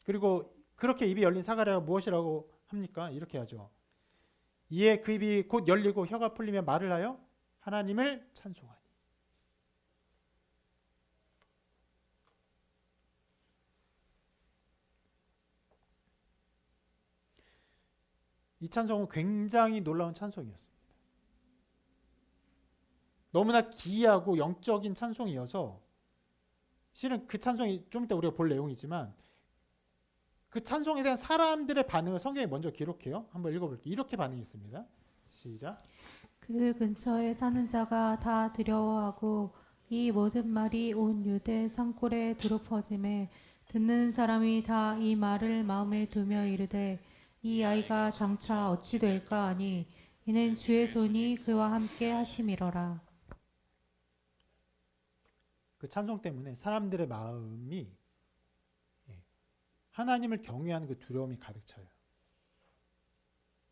그리고 그렇게 입이 열린 사가랴가 무엇이라고 합니까? 이렇게 하죠. 이에 그 입이 곧 열리고 혀가 풀리며 말을 하여 하나님을 찬송하니. 이 찬송은 굉장히 놀라운 찬송이었습니다. 너무나 기이하고 영적인 찬송이어서 실은 그 찬송이 좀 이따 우리가 볼 내용이지만 그 찬송에 대한 사람들의 반응을 성경에 먼저 기록해요. 한번 읽어볼게요. 이렇게 반응했습니다. 시작. 그 근처에 사는 자가 다 두려워하고 이 모든 말이 온 유대 산골에 두루 퍼짐에 듣는 사람이 다 이 말을 마음에 두며 이르되 이 아이가 장차 어찌 될까 하니 이는 주의 손이 그와 함께 하심이러라. 그 찬송 때문에 사람들의 마음이 하나님을 경외하는 그 두려움이 가득 차요.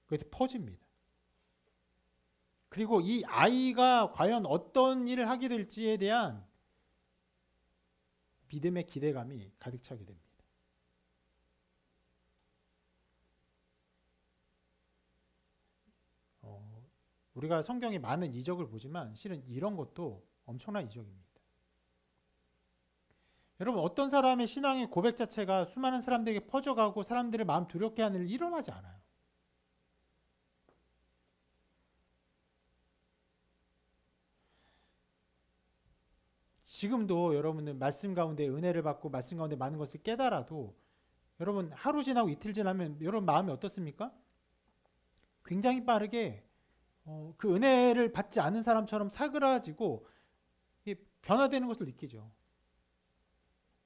그게 퍼집니다. 그리고 이 아이가 과연 어떤 일을 하게 될지에 대한 믿음의 기대감이 가득 차게 됩니다. 우리가 성경에 많은 이적을 보지만 실은 이런 것도 엄청난 이적입니다. 여러분 어떤 사람의 신앙의 고백 자체가 수많은 사람들에게 퍼져가고 사람들의 마음 두렵게 하는 일 일어나지 않아요. 지금도 여러분은 말씀 가운데 은혜를 받고 말씀 가운데 많은 것을 깨달아도 여러분 하루 지나고 이틀 지나면 여러분 마음이 어떻습니까? 굉장히 빠르게 그 은혜를 받지 않은 사람처럼 사그라지고 변화되는 것을 느끼죠.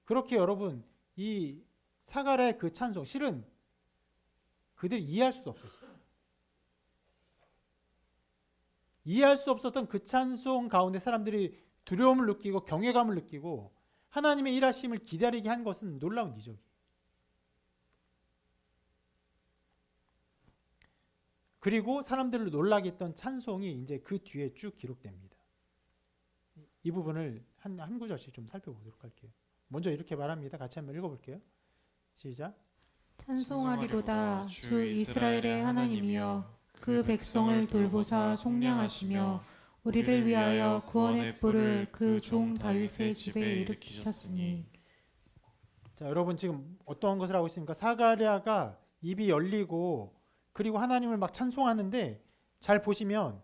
그렇게 여러분 이 사가랴의 그 찬송 실은 그들이 이해할 수도 없었어요. 이해할 수 없었던 그 찬송 가운데 사람들이 두려움을 느끼고 경외감을 느끼고 하나님의 일하심을 기다리게 한 것은 놀라운 이적이에요. 그리고 사람들을 놀라게 했던 찬송이 이제 그 뒤에 쭉 기록됩니다. 이 부분을 한 구절씩 좀 살펴보도록 할게요. 먼저 이렇게 말합니다. 같이 한번 읽어볼게요. 시작. 찬송하리로다 주 이스라엘의 하나님이여 그 백성을 돌보사 속량하시며 우리를 위하여 구원의 뿔을 그 종 다윗의 집에 일으키셨으니. 자, 여러분 지금 어떤 것을 하고 있습니까? 사가랴가 입이 열리고 그리고 하나님을 막 찬송하는데 잘 보시면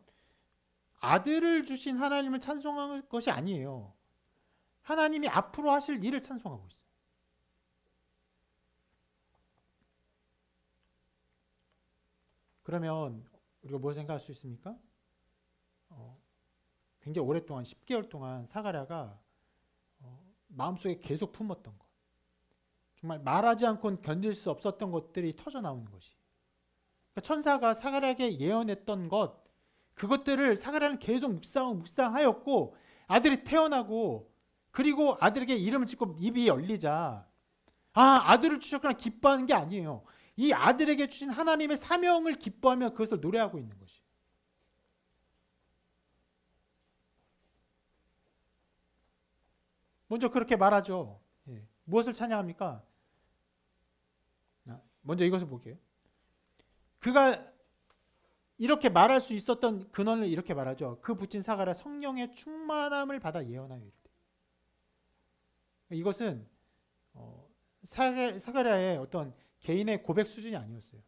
아들을 주신 하나님을 찬송한 것이 아니에요. 하나님이 앞으로 하실 일을 찬송하고 있어요. 그러면 우리가 뭘 생각할 수 있습니까? 굉장히 오랫동안 10개월 동안 사가랴가 마음속에 계속 품었던 것, 정말 말하지 않고는 견딜 수 없었던 것들이 터져 나오는 것이, 그러니까 천사가 사가랴에게 예언했던 것, 그것들을 사가랴는 계속 묵상하였고 아들이 태어나고 그리고 아들에게 이름을 짓고 입이 열리자 아들을 주셨구나 기뻐하는 게 아니에요. 이 아들에게 주신 하나님의 사명을 기뻐하며 그것을 노래하고 있는 것이. 먼저 그렇게 말하죠. 무엇을 찬양합니까? 먼저 이것을 볼게요. 그가 이렇게 말할 수 있었던 근원을 이렇게 말하죠. 그 붙인 사가랴 성령의 충만함을 받아 예언하여 이르되. 이것은 사가랴의 어떤 개인의 고백 수준이 아니었어요.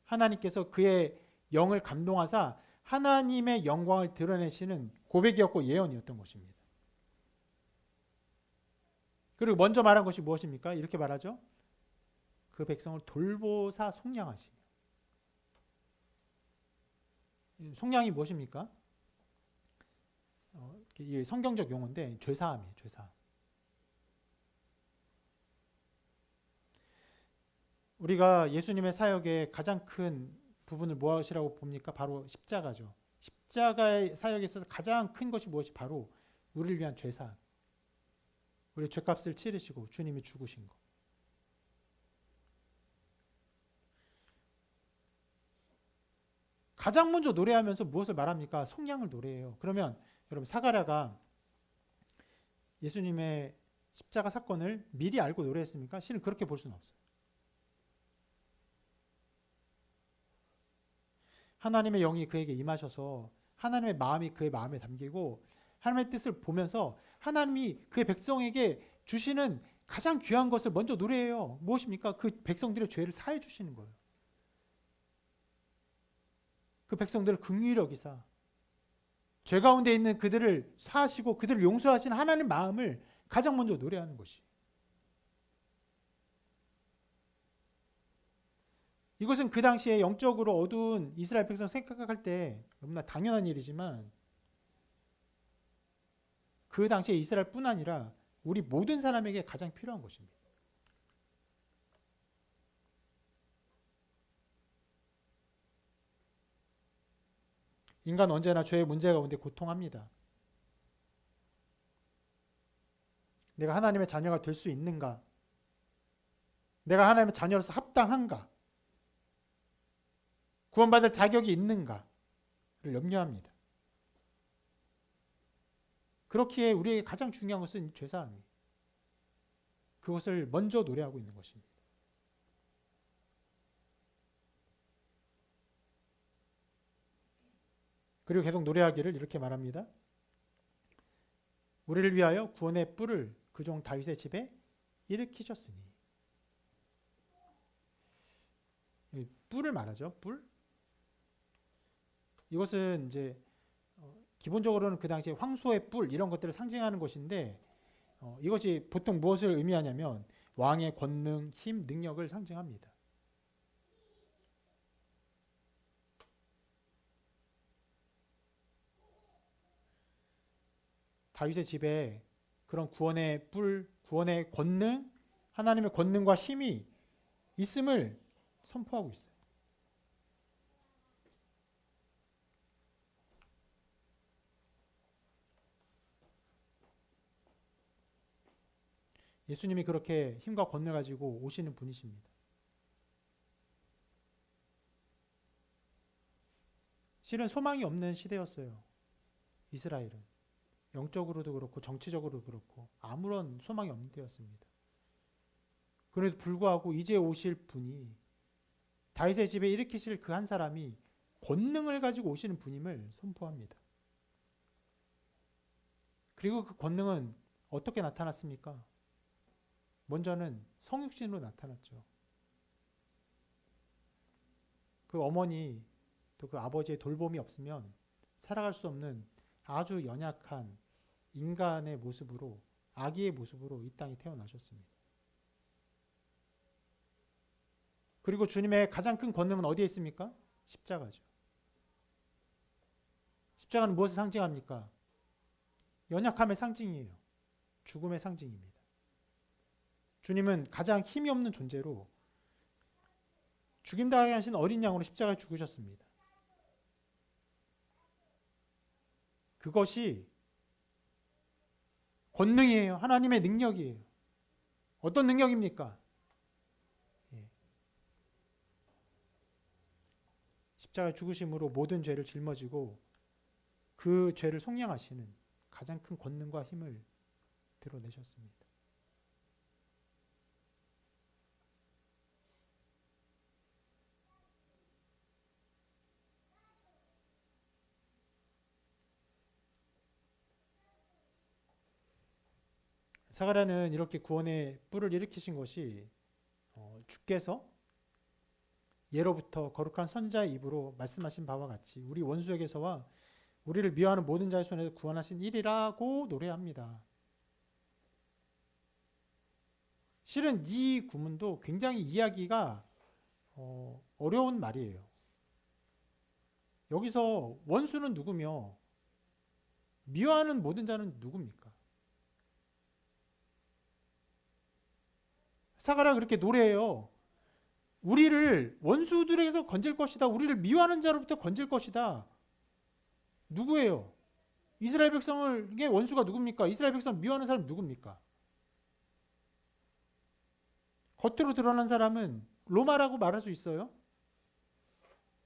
하나님께서 그의 영을 감동하사 하나님의 영광을 드러내시는 고백이었고 예언이었던 것입니다. 그리고 먼저 말한 것이 무엇입니까? 이렇게 말하죠. 그 백성을 돌보사 속량하시며. 속량이 무엇입니까? 이 성경적 용어인데 죄사함이에요. 죄사함. 우리가 예수님의 사역의 가장 큰 부분을 무엇이라고 봅니까? 바로 십자가죠. 십자가의 사역에 있어서 가장 큰 것이 무엇이? 바로 우리를 위한 죄사함. 우리 죄값을 치르시고 주님이 죽으신 것. 가장 먼저 노래하면서 무엇을 말합니까? 속량을 노래해요. 그러면 여러분 사가랴가 예수님의 십자가 사건을 미리 알고 노래했습니까? 실은 그렇게 볼 수는 없어요. 하나님의 영이 그에게 임하셔서 하나님의 마음이 그의 마음에 담기고 하나님의 뜻을 보면서 하나님이 그의 백성에게 주시는 가장 귀한 것을 먼저 노래해요. 무엇입니까? 그 백성들의 죄를 사해 주시는 거예요. 그 백성들을 긍휼히 여기사 죄 가운데 있는 그들을 사하시고 그들을 용서하시는 하나님의 마음을 가장 먼저 노래하는 것이. 이것은 그 당시에 영적으로 어두운 이스라엘 백성 생각할 때 너무나 당연한 일이지만 그 당시에 이스라엘뿐 아니라 우리 모든 사람에게 가장 필요한 것입니다. 인간 언제나 죄의 문제 가운데 고통합니다. 내가 하나님의 자녀가 될 수 있는가? 내가 하나님의 자녀로서 합당한가? 구원받을 자격이 있는가를 염려합니다. 그렇기에 우리에게 가장 중요한 것은 죄사함이에요. 그것을 먼저 노래하고 있는 것입니다. 그리고 계속 노래하기를 이렇게 말합니다. 우리를 위하여 구원의 뿔을 그 종 다윗의 집에 일으키셨으니. 뿔을 말하죠. 뿔. 이것은 이제 기본적으로는 그 당시에 황소의 뿔 이런 것들을 상징하는 것인데 이것이 보통 무엇을 의미하냐면 왕의 권능, 힘, 능력을 상징합니다. 다윗의 집에 그런 구원의 뿔, 구원의 권능, 하나님의 권능과 힘이 있음을 선포하고 있어요. 예수님이 그렇게 힘과 권능을 가지고 오시는 분이십니다. 실은 소망이 없는 시대였어요. 이스라엘은. 영적으로도 그렇고 정치적으로도 그렇고 아무런 소망이 없는 때였습니다. 그래도 불구하고 이제 오실 분이 다윗의 집에 일으키실 그 한 사람이 권능을 가지고 오시는 분임을 선포합니다. 그리고 그 권능은 어떻게 나타났습니까? 먼저는 성육신으로 나타났죠. 그 어머니 또 그 아버지의 돌봄이 없으면 살아갈 수 없는 아주 연약한 인간의 모습으로, 아기의 모습으로 이 땅에 태어나셨습니다. 그리고 주님의 가장 큰 권능은 어디에 있습니까? 십자가죠. 십자가는 무엇을 상징합니까? 연약함의 상징이에요. 죽음의 상징입니다. 주님은 가장 힘이 없는 존재로 죽임당하게 하신 어린 양으로 십자가에 죽으셨습니다. 그것이 권능이에요. 하나님의 능력이에요. 어떤 능력입니까? 십자가의 죽으심으로 모든 죄를 짊어지고 그 죄를 속량하시는 가장 큰 권능과 힘을 드러내셨습니다. 사가랴는 이렇게 구원의 뿔을 일으키신 것이 주께서 예로부터 거룩한 선자의 입으로 말씀하신 바와 같이 우리 원수에게서와 우리를 미워하는 모든 자의 손에서 구원하신 일이라고 노래합니다. 실은 이 구문도 굉장히 이해하기가 어려운 말이에요. 여기서 원수는 누구며 미워하는 모든 자는 누굽니까? 사가랴가 그렇게 노래해요. 우리를 원수들에게서 건질 것이다. 우리를 미워하는 자로부터 건질 것이다. 누구예요? 이스라엘 백성의 원수가 누굽니까? 이스라엘 백성을 미워하는 사람이 누굽니까? 겉으로 드러난 사람은 로마라고 말할 수 있어요.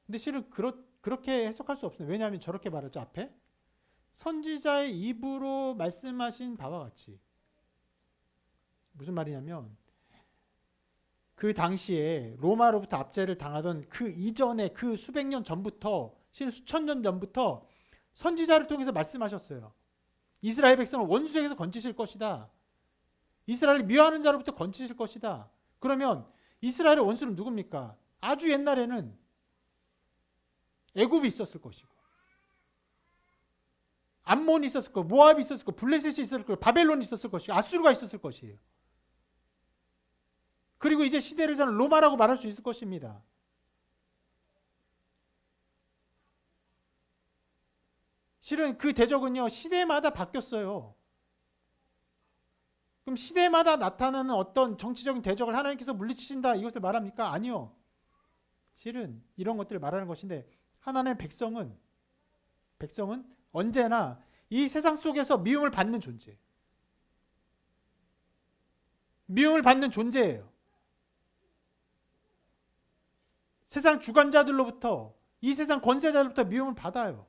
근데 실은 그렇게 해석할 수 없어요. 왜냐하면 저렇게 말하죠. 앞에 선지자의 입으로 말씀하신 바와 같이. 무슨 말이냐면 그 당시에 로마로부터 압제를 당하던 그 이전에 그 수백 년 전부터 실은 수천 년 전부터 선지자를 통해서 말씀하셨어요. 이스라엘 백성을 원수에게서 건지실 것이다. 이스라엘을 미워하는 자로부터 건지실 것이다. 그러면 이스라엘의 원수는 누굽니까? 아주 옛날에는 애굽이 있었을 것이고 암몬이 있었을 거고 모압이 있었을 거고 블레셋이 있었을 거고 바벨론이 있었을 것이고 아수르가 있었을 것이에요. 그리고 이제 시대를 저는 로마라고 말할 수 있을 것입니다. 실은 그 대적은요 시대마다 바뀌었어요. 그럼 시대마다 나타나는 어떤 정치적인 대적을 하나님께서 물리치신다 이것을 말합니까? 아니요. 실은 이런 것들을 말하는 것인데 하나님의 백성은 언제나 이 세상 속에서 미움을 받는 존재. 미움을 받는 존재예요. 세상 주관자들로부터 이 세상 권세자들로부터 미움을 받아요.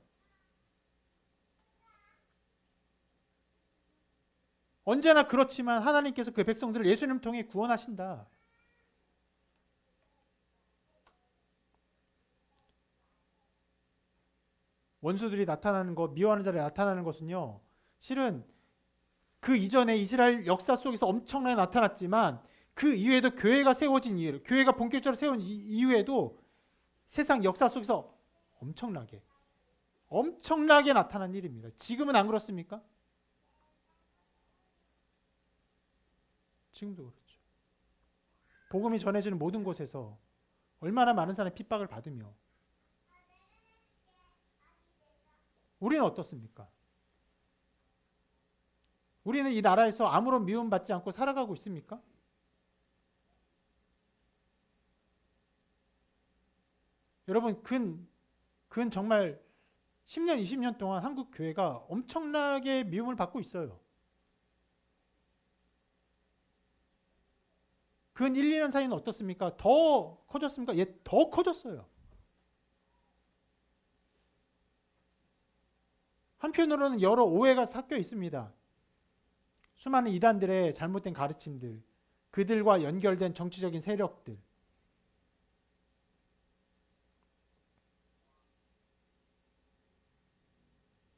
언제나 그렇지만 하나님께서 그 백성들을 예수님을 통해 구원하신다. 원수들이 나타나는 것, 미워하는 자들이 나타나는 것은요. 실은 그 이전에 이스라엘 역사 속에서 엄청나게 나타났지만 그 이후에도 교회가 세워진 이후에, 교회가 본격적으로 세운 이후에도 세상 역사 속에서 엄청나게 나타난 일입니다. 지금은 안 그렇습니까? 지금도 그렇죠. 복음이 전해지는 모든 곳에서 얼마나 많은 사람이 핍박을 받으며 우리는 어떻습니까? 우리는 이 나라에서 아무런 미움받지 않고 살아가고 있습니까? 여러분 근 정말 10년, 20년 동안 한국 교회가 엄청나게 미움을 받고 있어요. 근 1, 2년 사이는 어떻습니까? 더 커졌습니까? 예, 더 커졌어요. 한편으로는 여러 오해가 섞여 있습니다. 수많은 이단들의 잘못된 가르침들, 그들과 연결된 정치적인 세력들,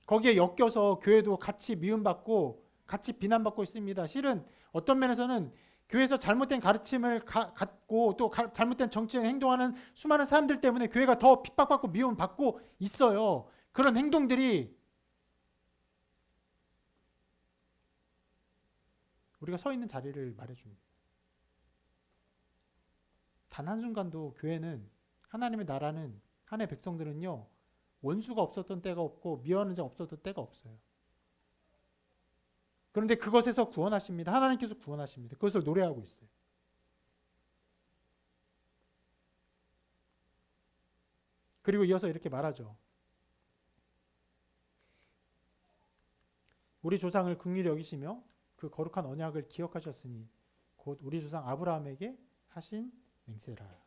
거기에 엮여서 교회도 같이 미움받고 같이 비난받고 있습니다. 실은 어떤 면에서는 교회에서 잘못된 가르침을 갖고 또 잘못된 정치적 행동하는 수많은 사람들 때문에 교회가 더 핍박받고 미움받고 있어요. 그런 행동들이 우리가 서 있는 자리를 말해줍니다. 단 한순간도 교회는, 하나님의 나라는, 하나님의 백성들은요 원수가 없었던 때가 없고 미워하는 자가 없었던 때가 없어요. 그런데 그것에서 구원하십니다. 하나님께서 구원하십니다. 그것을 노래하고 있어요. 그리고 이어서 이렇게 말하죠. 우리 조상을 긍휼히 여기시며 그 거룩한 언약을 기억하셨으니 곧 우리 조상 아브라함에게 하신 맹세라.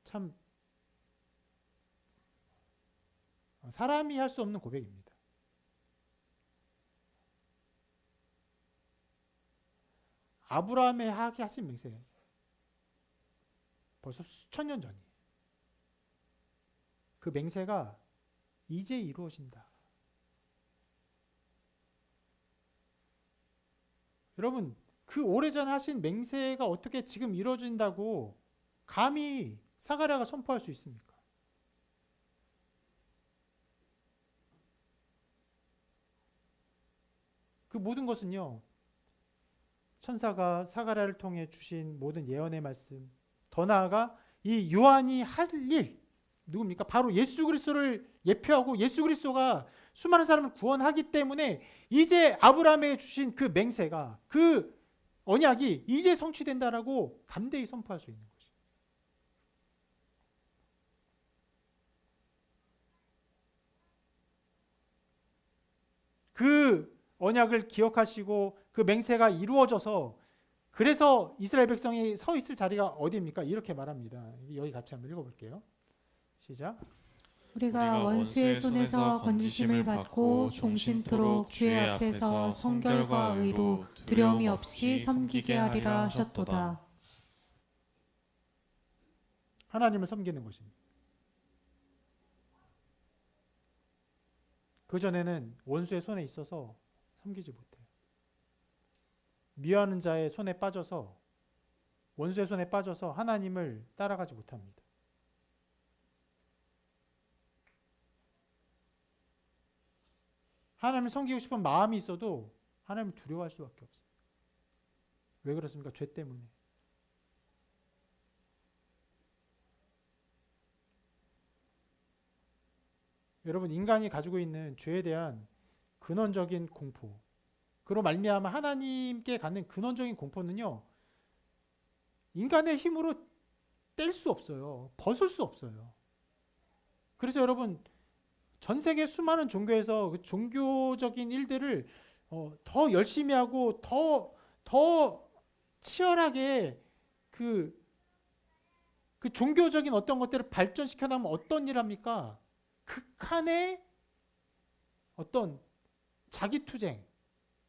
참 사람이 할 수 없는 고백입니다. 아브라함에 하게 하신 맹세 벌써 수천 년 전이에요. 그 맹세가 이제 이루어진다. 여러분, 그 오래전에 하신 맹세가 어떻게 지금 이루어진다고 감히 사가랴가 선포할 수 있습니까? 그 모든 것은요, 천사가 사가랴를 통해 주신 모든 예언의 말씀, 더 나아가 이 요한이 할 일, 누굽니까? 바로 예수 그리스도를 예표하고 예수 그리스도가 수많은 사람을 구원하기 때문에 이제 아브라함에게 주신 그 맹세가, 그 언약이 이제 성취된다라고 담대히 선포할 수 있는 것이죠. 그 언약을 기억하시고 그 맹세가 이루어져서, 그래서 이스라엘 백성이 서 있을 자리가 어디입니까? 이렇게 말합니다. 여기 같이 한번 읽어볼게요. 시작. 우리가 원수의 손에서 건지심을 받고 종신토록 주의 앞에서 성결과 의로 두려움이 없이 섬기게 하리라 하셨도다. 하나님을 섬기는 것입니다. 그전에는 원수의 손에 있어서 섬기지 못해요. 미워하는 자의 손에 빠져서, 원수의 손에 빠져서 하나님을 따라가지 못합니다. 하나님을 섬기고 싶은 마음이 있어도 하나님을 두려워할 수밖에 없어요. 왜 그렇습니까? 죄 때문에. 여러분, 인간이 가지고 있는 죄에 대한 근원적인 공포, 그로 말미암아 하나님께 갖는 근원적인 공포는요, 인간의 힘으로 뗄 수 없어요. 벗을 수 없어요. 그래서 여러분, 전 세계 수많은 종교에서 그 종교적인 일들을 더 열심히 하고 더 치열하게 그 종교적인 어떤 것들을 발전시켜 나면 어떤 일 합니까? 극한의 어떤 자기 투쟁,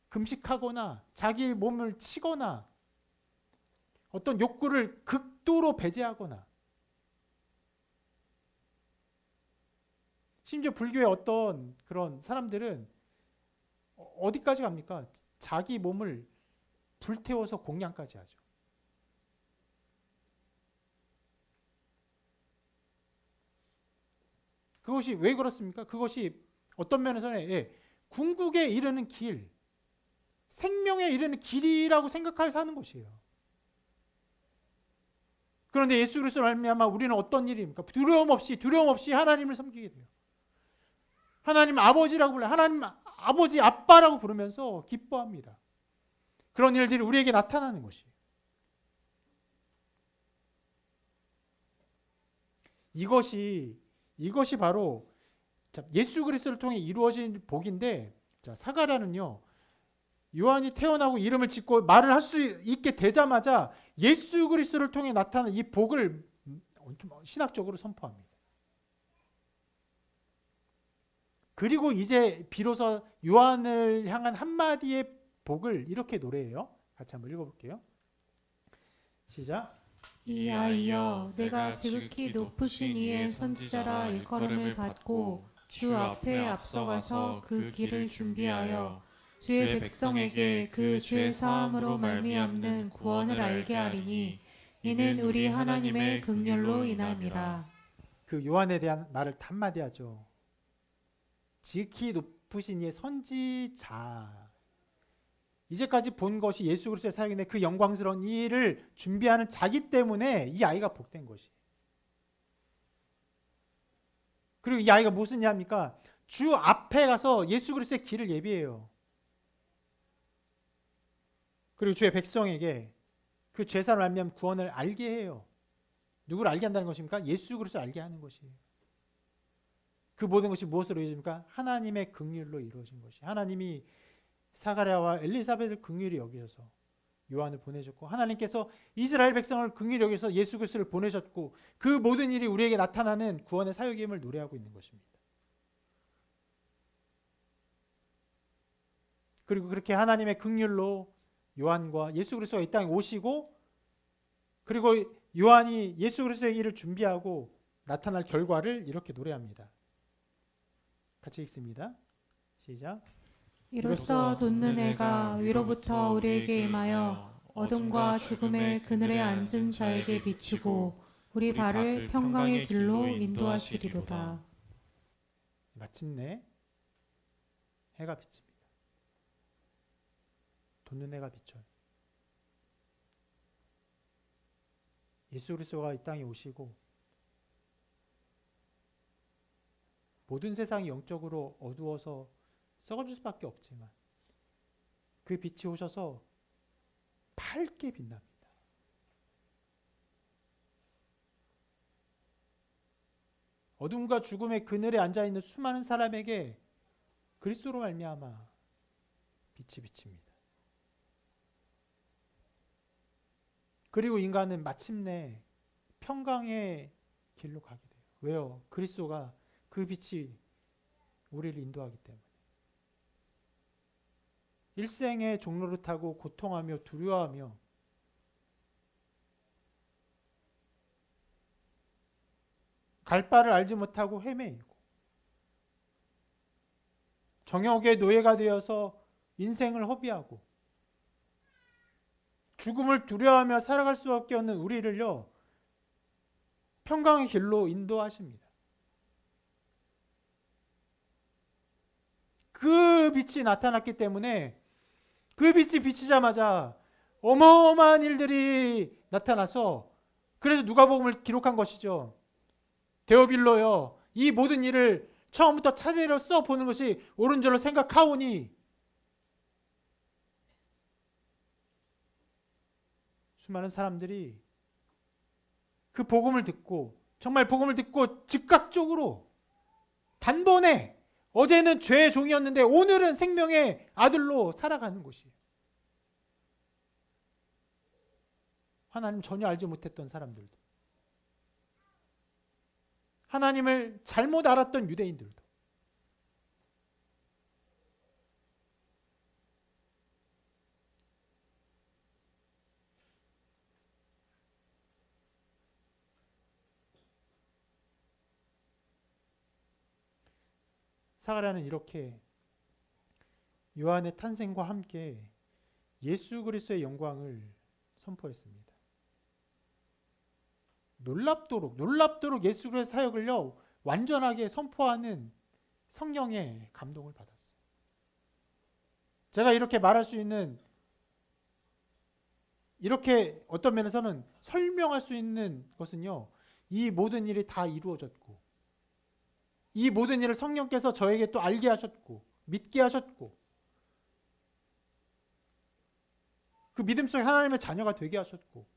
금식하거나 자기 몸을 치거나 어떤 욕구를 극도로 배제하거나, 심지어 불교의 어떤 그런 사람들은 어디까지 갑니까? 자기 몸을 불태워서 공양까지 하죠. 그것이 왜 그렇습니까? 그것이 어떤 면에서는 궁극에 이르는 길, 생명에 이르는 길이라고 생각하여 사는 것이에요. 그런데 예수 그리스도로 말미암아 우리는 어떤 일입니까? 두려움 없이 하나님을 섬기게 돼요. 하나님 아버지라고 불러요. 하나님 아버지, 아빠라고 부르면서 기뻐합니다. 그런 일들이 우리에게 나타나는 것이에요. 이것이 바로 예수 그리스도를 통해 이루어진 복인데, 사가랴는요, 요한이 태어나고 이름을 짓고 말을 할 수 있게 되자마자 예수 그리스도를 통해 나타나는 이 복을 신학적으로 선포합니다. 그리고 이제 비로소 요한을 향한 한마디의 복을 이렇게 노래해요. 같이 한번 읽어볼게요. 시작. 이아이여, 내가 지극히 높으신 이의 선지자라 일컬음을 받고 주 앞에 앞서가서 그 길을 준비하여 주의 백성에게 그 죄 사함으로 말미암는 구원을 알게 하리니 이는 우리 하나님의 긍휼로 인함이라. 그 요한에 대한 말을 한마디 하죠. 지극히 높으신 이의 선지자. 이제까지 본 것이 예수 그리스도의 사역인데 그 영광스러운 일을 준비하는 자기 때문에 이 아이가 복된 것이. 그리고 이 아이가 무슨 일합니까? 주 앞에 가서 예수 그리스도의 길을 예비해요. 그리고 주의 백성에게 그 죄사를 알면 구원을 알게 해요. 누구를 알게 한다는 것입니까? 예수 그리스도를 알게 하는 것이에요. 그 모든 것이 무엇으로 이루어집니까? 하나님의 긍휼로 이루어진 것이. 하나님이 사가랴와 엘리사벳을 긍휼히 여기셔서 요한을 보내셨고, 하나님께서 이스라엘 백성을 긍휼히 여기셔서 예수 그리스도를 보내셨고, 그 모든 일이 우리에게 나타나는 구원의 사역임을 노래하고 있는 것입니다. 그리고 그렇게 하나님의 긍휼로 요한과 예수 그리스도가 이 땅에 오시고, 그리고 요한이 예수 그리스도의 길을 준비하고 나타날 결과를 이렇게 노래합니다. 같이 읽습니다. 시작. 이로써 돋는 해가 위로부터 우리에게 임하여 어둠과 죽음의 그늘에 앉은 자에게 비치고 우리 발을 평강의 길로 인도하시리로다. 마침내 해가 비칩니다. 돋는 해가 비쳐요. 예수 그리스도가 이 땅에 오시고 모든 세상이 영적으로 어두워서 썩어질 수밖에 없지만 그 빛이 오셔서 밝게 빛납니다. 어둠과 죽음의 그늘에 앉아있는 수많은 사람에게 그리스도로 말미암아 빛이 비칩니다. 그리고 인간은 마침내 평강의 길로 가게 돼요. 왜요? 그리스도가 그 빛이 우리를 인도하기 때문에. 일생의 종로를 타고 고통하며 두려워하며 갈 바를 알지 못하고 헤매이고 정욕의 노예가 되어서 인생을 허비하고 죽음을 두려워하며 살아갈 수밖에 없는 우리를요, 평강의 길로 인도하십니다. 그 빛이 나타났기 때문에 그 빛이 비치자마자 어마어마한 일들이 나타나서, 그래서 누가복음을 기록한 것이죠. 데오빌로여, 이 모든 일을 처음부터 차례로 써보는 것이 옳은 줄로 생각하오니, 수많은 사람들이 그 복음을 듣고, 정말 복음을 듣고 즉각적으로 단번에 어제는 죄의 종이었는데 오늘은 생명의 아들로 살아가는 곳이에요. 하나님 전혀 알지 못했던 사람들도, 하나님을 잘못 알았던 유대인들도, 사가랴는 이렇게 요한의 탄생과 함께 예수 그리스도의 영광을 선포했습니다. 놀랍도록 예수 그리스도의 사역을요, 완전하게 선포하는 성령의 감동을 받았어요. 제가 이렇게 말할 수 있는, 이렇게 어떤 면에서는 설명할 수 있는 것은요, 이 모든 일이 다 이루어졌고, 이 모든 일을 성령께서 저에게 또 알게 하셨고 믿게 하셨고, 그 믿음 속에 하나님의 자녀가 되게 하셨고,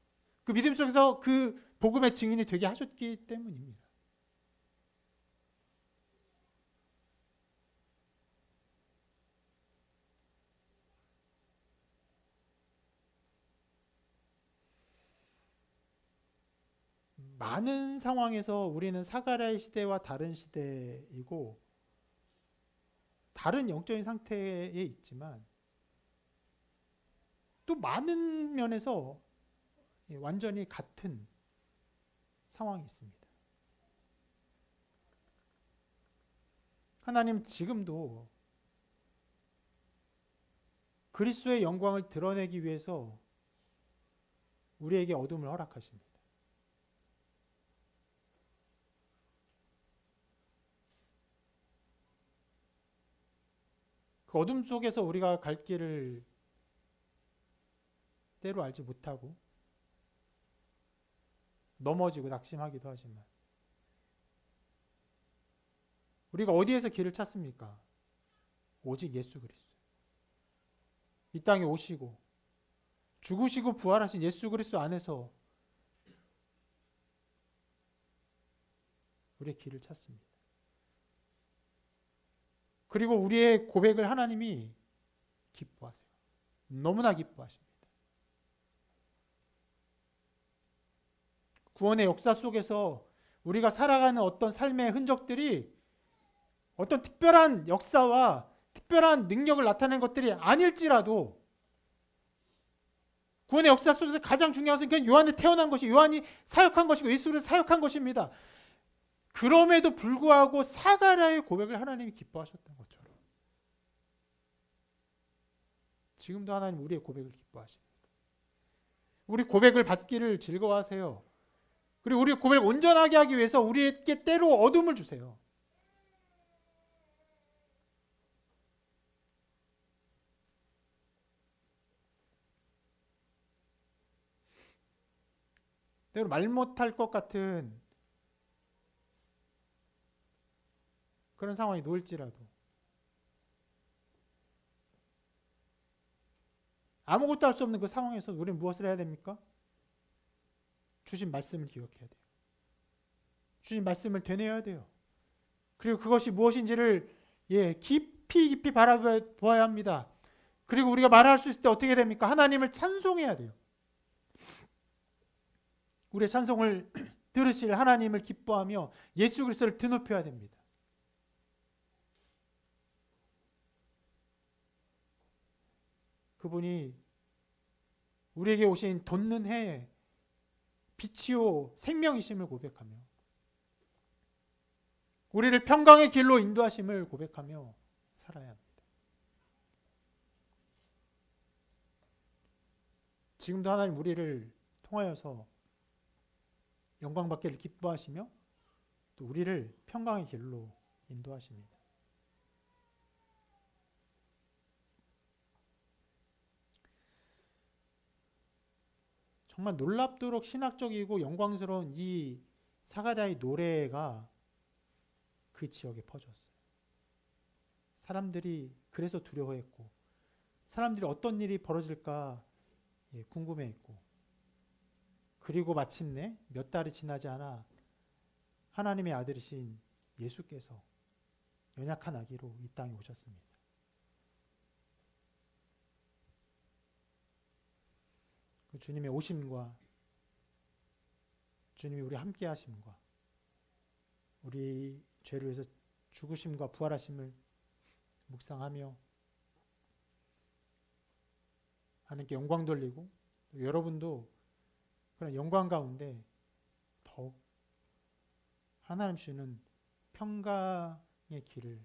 그 믿음 속에서 그 복음의 증인이 되게 하셨기 때문입니다. 많은 상황에서 우리는 사가랴의 시대와 다른 시대이고 다른 영적인 상태에 있지만, 또 많은 면에서 완전히 같은 상황이 있습니다. 하나님 지금도 그리스도의 영광을 드러내기 위해서 우리에게 어둠을 허락하십니다. 그 어둠 속에서 우리가 갈 길을 때로 알지 못하고 넘어지고 낙심하기도 하지만, 우리가 어디에서 길을 찾습니까? 오직 예수 그리스도. 이 땅에 오시고 죽으시고 부활하신 예수 그리스도 안에서 우리의 길을 찾습니다. 그리고 우리의 고백을 하나님이 기뻐하세요. 너무나 기뻐하십니다. 구원의 역사 속에서 우리가 살아가는 어떤 삶의 흔적들이 어떤 특별한 역사와 특별한 능력을 나타내는 것들이 아닐지라도, 구원의 역사 속에서 가장 중요한 것은 그냥 요한이 태어난 것이, 요한이 사역한 것이고 예수를 사역한 것입니다. 그럼에도 불구하고 사가랴의 고백을 하나님이 기뻐하셨던 것처럼 지금도 하나님 우리의 고백을 기뻐하십니다. 우리 고백을 받기를 즐거워하세요. 그리고 우리 고백을 온전하게 하기 위해서 우리에게 때로 어둠을 주세요. 때로 말 못할 것 같은 그런 상황이 놓일지라도 아무것도 할 수 없는 그 상황에서 우리는 무엇을 해야 됩니까? 주신 말씀을 기억해야 돼요. 주신 말씀을 되뇌어야 돼요. 그리고 그것이 무엇인지를 깊이 바라보아야 합니다. 그리고 우리가 말할 수 있을 때 어떻게 됩니까? 하나님을 찬송해야 돼요. 우리의 찬송을 들으실 하나님을 기뻐하며 예수 그리스도를 드높여야 됩니다. 그분이 우리에게 오신 돋는 해에 빛이요 생명이심을 고백하며 우리를 평강의 길로 인도하심을 고백하며 살아야 합니다. 지금도 하나님 우리를 통하여서 영광받기를 기뻐하시며 또 우리를 평강의 길로 인도하십니다. 정말 놀랍도록 신학적이고 영광스러운 이 사가랴의 노래가 그 지역에 퍼졌어요. 사람들이 그래서 두려워했고 사람들이 어떤 일이 벌어질까 궁금해했고 그리고 마침내 몇 달이 지나지 않아 하나님의 아들이신 예수께서 연약한 아기로 이 땅에 오셨습니다. 그 주님의 오심과 주님이 우리 함께 하심과 우리 죄를 위해서 죽으심과 부활하심을 묵상하며 하나님께 영광 돌리고 여러분도 그런 영광 가운데 더욱 하나님 주시는 평강의 길을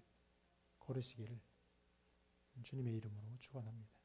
걸으시기를 주님의 이름으로 축원합니다.